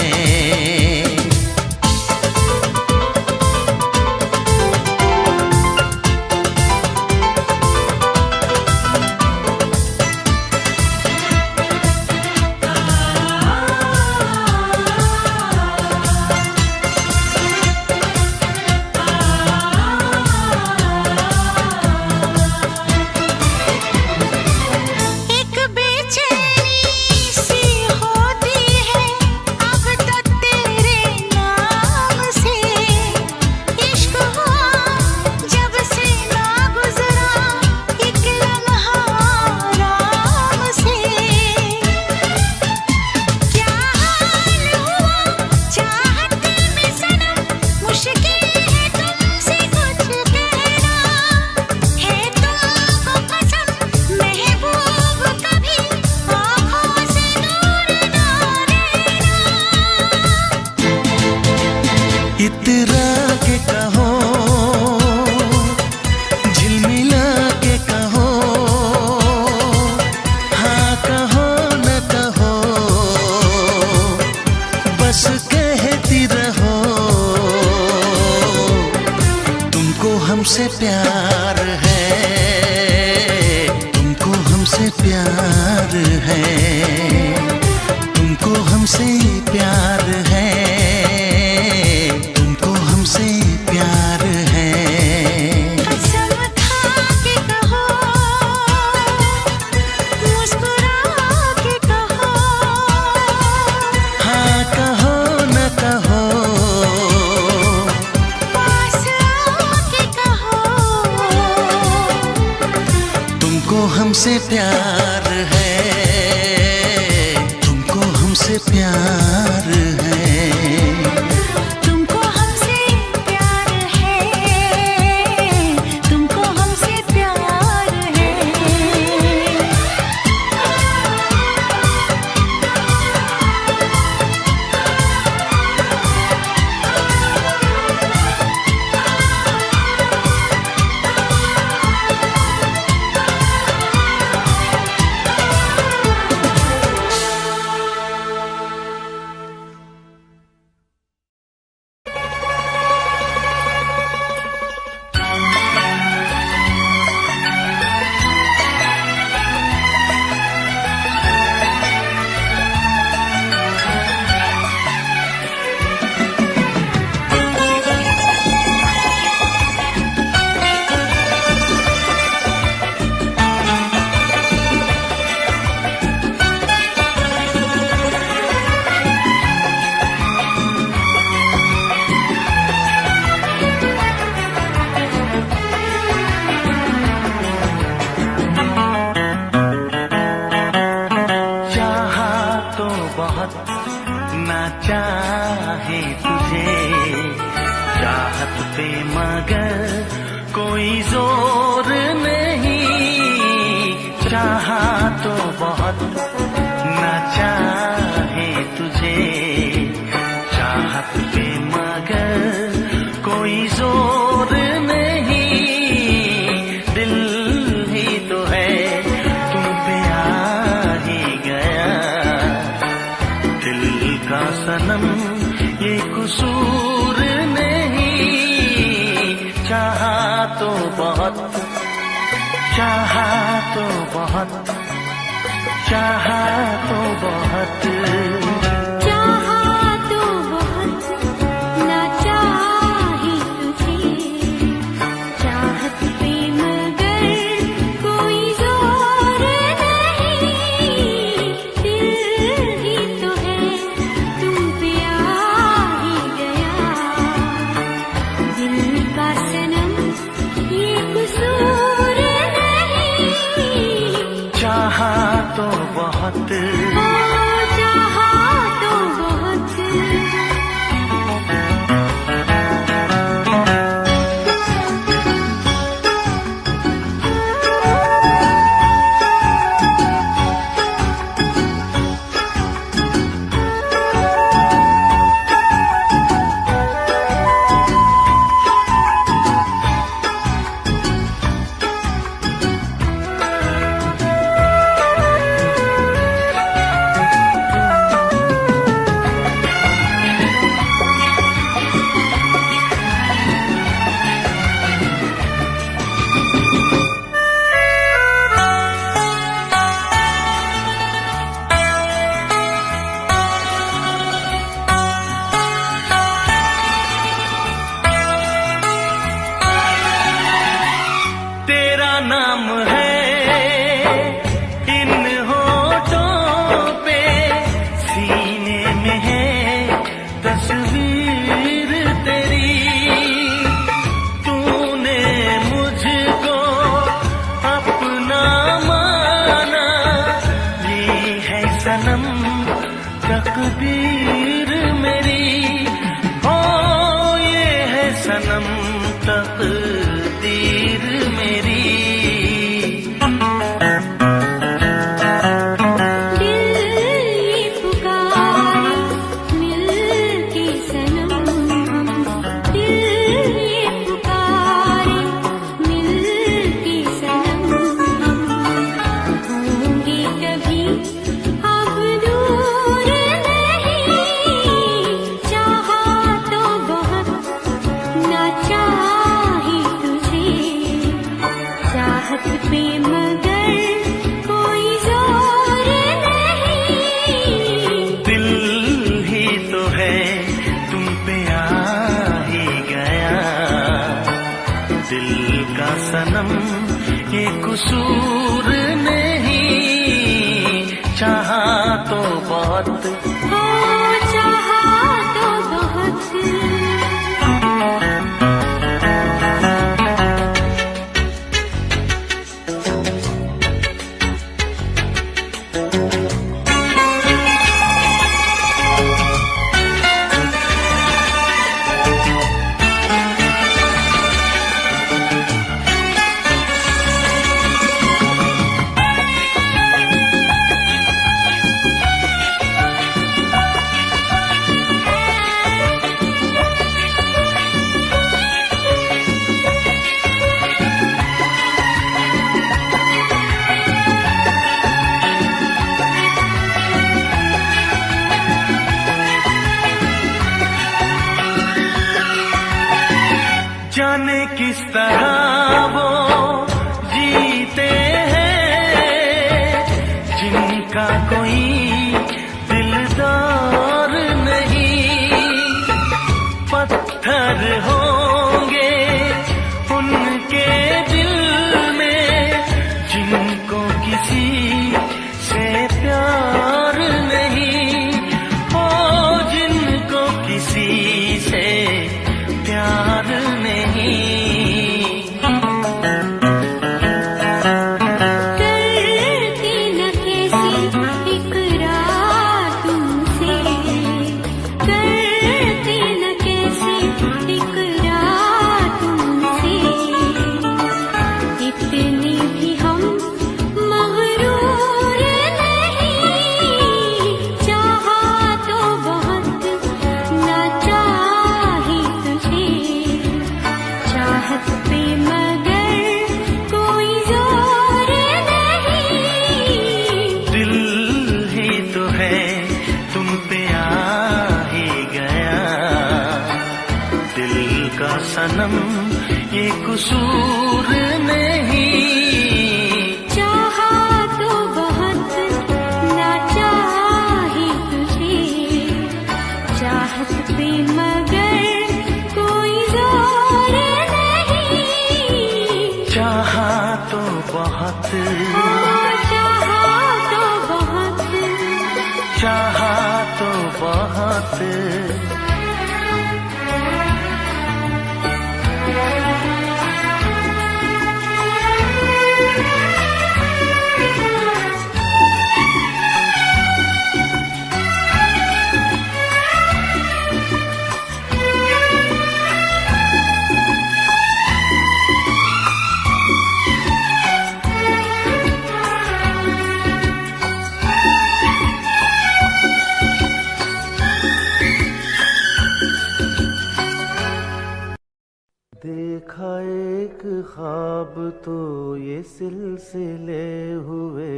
प्यार है, तुमको हमसे प्यार है, तुमको हमसे प्यार है, तुमको हमसे प्यार है। कसम खा के कहो, मुस्कुरा के कहो, हाँ कहो न कहो, पास आके कहो, तुमको हमसे प्यार है, तुमको हमसे प्यार है। तुमको हमसे प्यार है, तुमको हमसे प्यार है। ना चाहे तुझे चाहत पे मगर कोई जोर नहीं, चाहा तो बहुत ना चाहे तुझे चाहत पे मगर कोई जोर नहीं, दिल ही तो है तुम पे आ ही गया, दिल का सनम ये कसूर नहीं, चाहा तो बहुत, चाहा तो बहुत, चाहा तो बहुत, चाहा तो बहुत ना चाहे तुझे चाहत पे मगर कोई जोर नहीं, दिल ही तो है तुम पे आ ही गया, दिल का सनम ये कसूर नहीं, चाहा तो बहुत, चाहा तो बहुत। तेरा नाम है इन होठों पे, सीने में है तस्वीर तेरी, तूने मुझको अपना माना, ये है सनम तकदीर मेरी, हो ये है सनम तकदीर मेरी, पे मगर कोई जोर नहीं। दिल ही तो है तुम पे आ ही गया, दिल का सनम ये कसूर नहीं, चाहा तो बहुत हो चाहा तो बहुत। जाने किस तरह वो जीते हैं जिनका कोई दिलदार नहीं, पत्थर होंगे उनके दिल में जिनको किसी से प्यार नहीं, ओ जिनको किसी से प्यार नहीं। करती न कैसी इकरार तुमसे, करती न कैसी इकरार तुमसे, इतने भी हम मगरूर नहीं। चाहा तो बहुत ना चाही तुझे, चाहत पे मगर कोई जोर नहीं। दिल ही तो है तुम पे आ ही गया, दिल का सनम ये कसूर नहीं, चाहा तो बहुत ना चाही तुझे, चाहत पे मगर कोई जोर नहीं। चाहा तो बहुत, चाहा तो बहुत। चाहा तो बहुत। देखा एक ख्वाब तो ये सिलसिले हुए,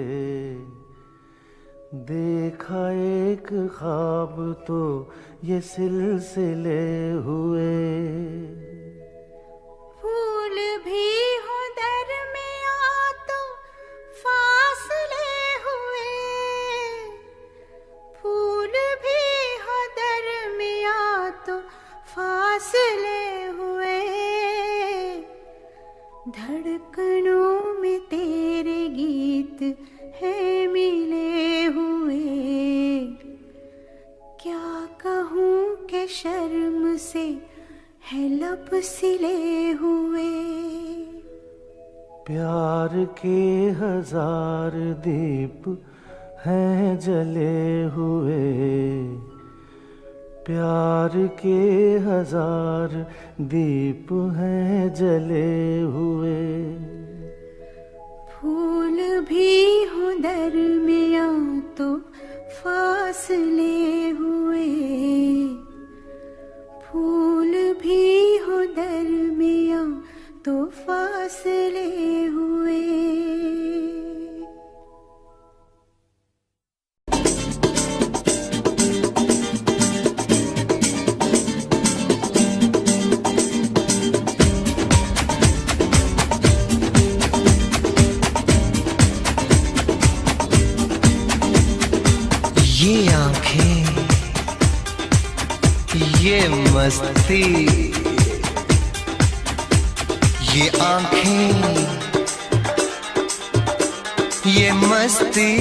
देखा एक ख्वाब तो ये सिलसिले हुए। फूल भी हो दरमियां तो फासले हुए, फूल भी हो दरमियां तो फासले हुए। धड़कनों में तेरे गीत है मिले हुए, क्या कहूँ कि शर्म से है लब सिले हुए। प्यार के हजार दीप हैं जले हुए, प्यार के हजार दीप हैं जले हुए। फूल भी हो दरमियां तो फासले हुए, फूल भी हो दरमियां तो फासले हुए। ये आंखें, ये मस्ती, ये आंखें, ये मस्ती,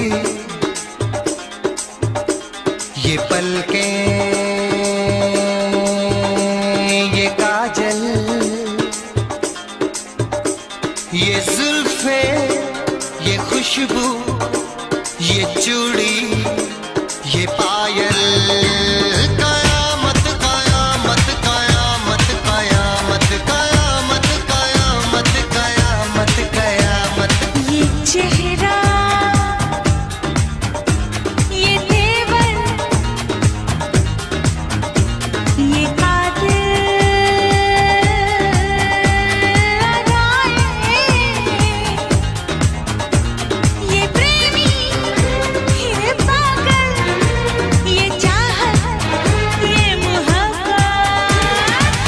ये पलकें, ये काजल, ये जुल्फे, ये खुशबू, ये चूड़ी, ये पायल, कयामत कयामत कयामत कयामत कयामत कयामत कयामत कयामत। ये चेहरा, ये तेवर, ये ये प्रेमी, ये पागल, ये चाहत, ये मोहब्बत,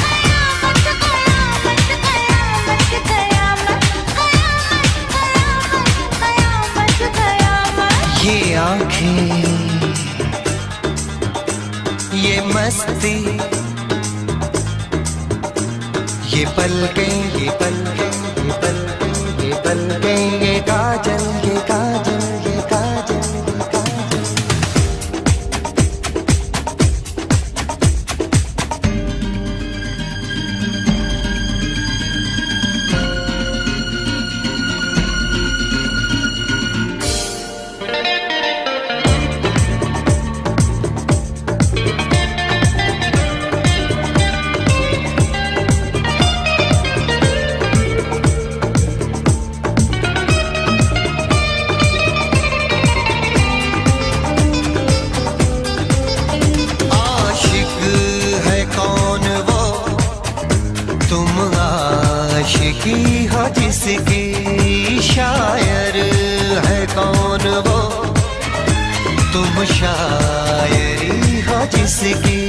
कयामत कयामत कयामत कयामत कयामत कयामत। ये आंखें, ये मस्ती, ये पलकें, ये पलकें, ये पलकें, ये पलकें, ये काजल, ये काजल, ये काजल, ये काजल। आशिक है कौन वो, तुम आशिकी हो जिसकी, शायर है कौन वो, तुम शायरी हो जिसकी।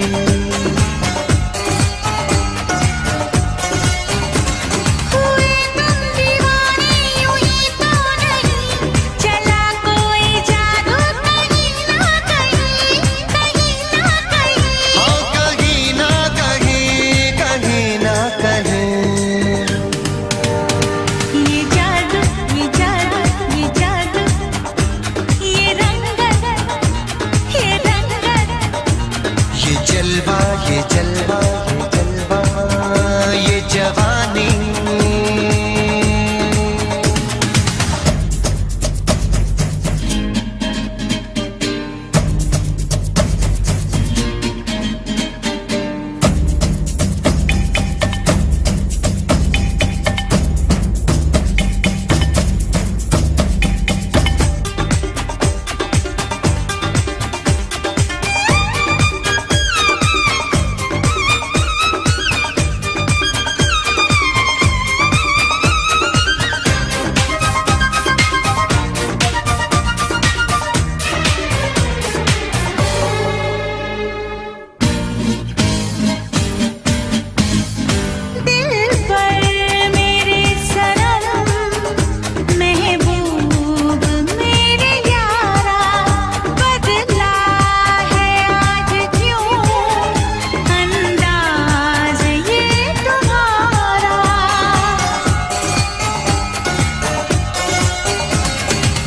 हुए तुम दीवाने यूं ही तो नहीं, चला कोई जादू कहीं ना कहीं, कहीं ना कहीं। हाँ कहीं ना कहीं, कहीं ना कहीं। ये जादू, ये जादू, ये जादू, ये रंगत, ये रंगत, ये जलवा, ये जलवा, ये जलवा, ये जवानी। दिल पर मेरे सनम, महबूब मेरे यारा, बदला है आज क्यों अंदाज ये तुम्हारा।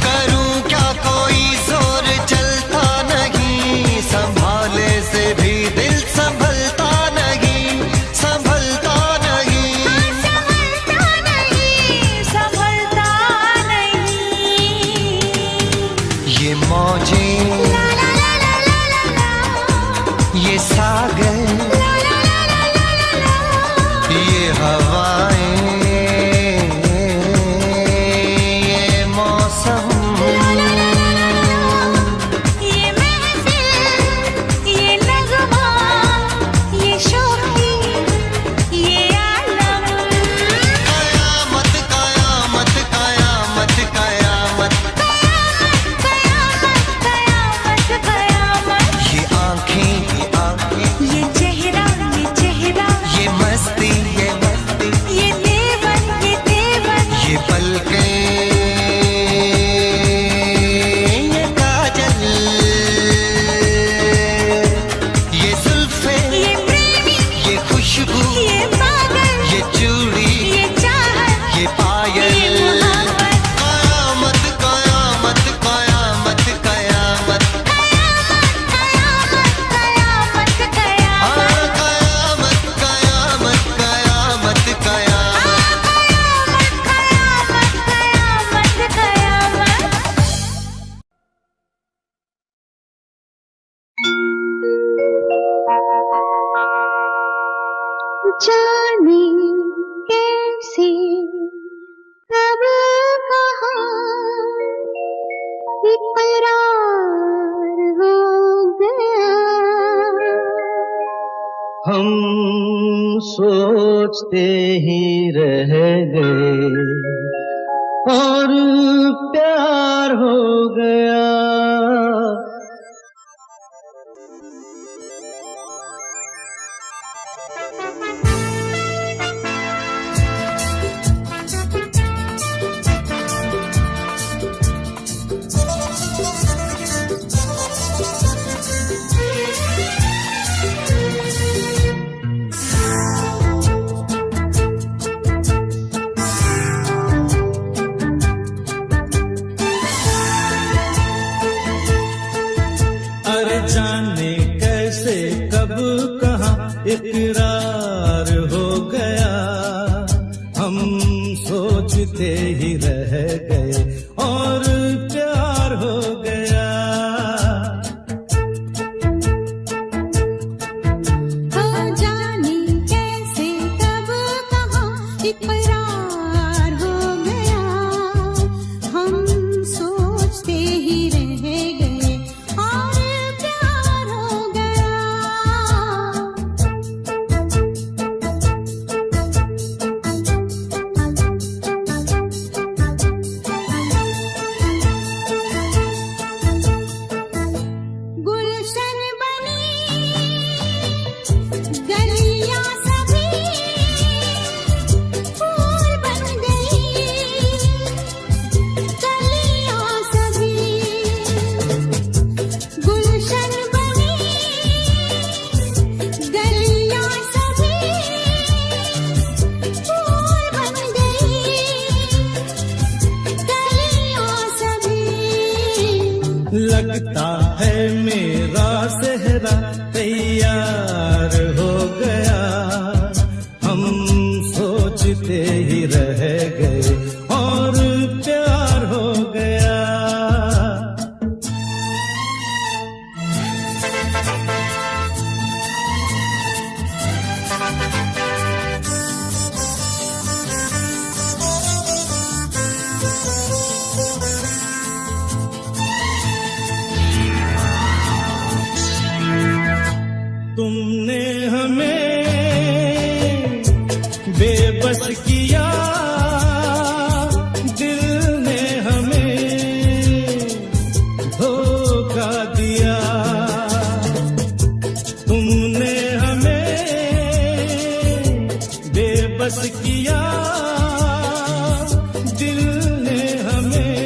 करूं क्या कोई जोर चलता नहीं, संभाले से भी दिल संभलता नहीं, संभलता नहीं। संभलता नहीं, संभलता नहीं। ये मौजें, ला ला ला ला ला ला ला, ये सागर, ला ला ला ला ला ला ला। ये हवाएं, ये मौसम, ये महफिल, ये नगमा, ये शोखी, ये आलम, कयामत कयामत कयामत कयामत। कयामत कयामत कयामत। ये आंखें, ये आंखें, ये चेहरा, ये चेहरा, ये मस्ती, ये मस्ती, ये तेवर, ये तेवर, ये पलकें, ये काजल, हम सोचते ही रह गए और प्यार हो गया। जाने कैसे कब कहाँ इकरार हो गया, हम सोचते ही रह गए और प्यार हो गया। जाने कैसे कब कहाँ इकरार हो गया, हम सोचते ही रह गए और लगता है मेरा सेहरा तैयार हो गया, हम सोचते ही रह गए और प्यार हो गया। तुमने हमें बेबस किया, दिल ने हमें धोखा दिया। तुमने हमें बेबस किया, दिल ने हमें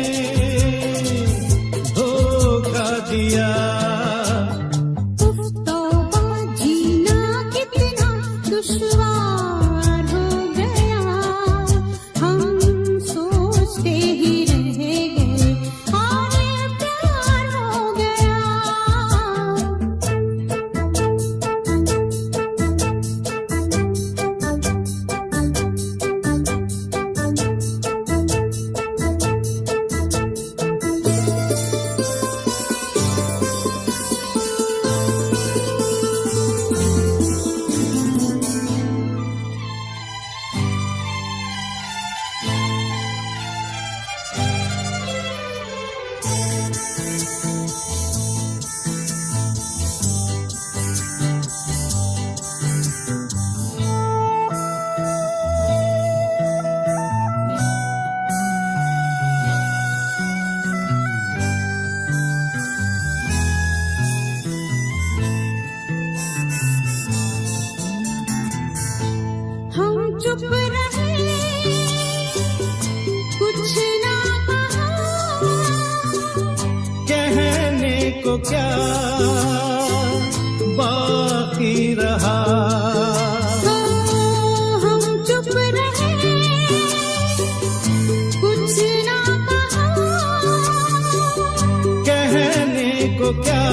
धोखा दिया। दुश्वार हो गया, हम सोचते ही रह गए और प्यार हो गया। चुप रहे, कुछ ना कहा, कहने को क्या बाकी रहा। हम चुप रहे, कुछ ना कहा, कहने को क्या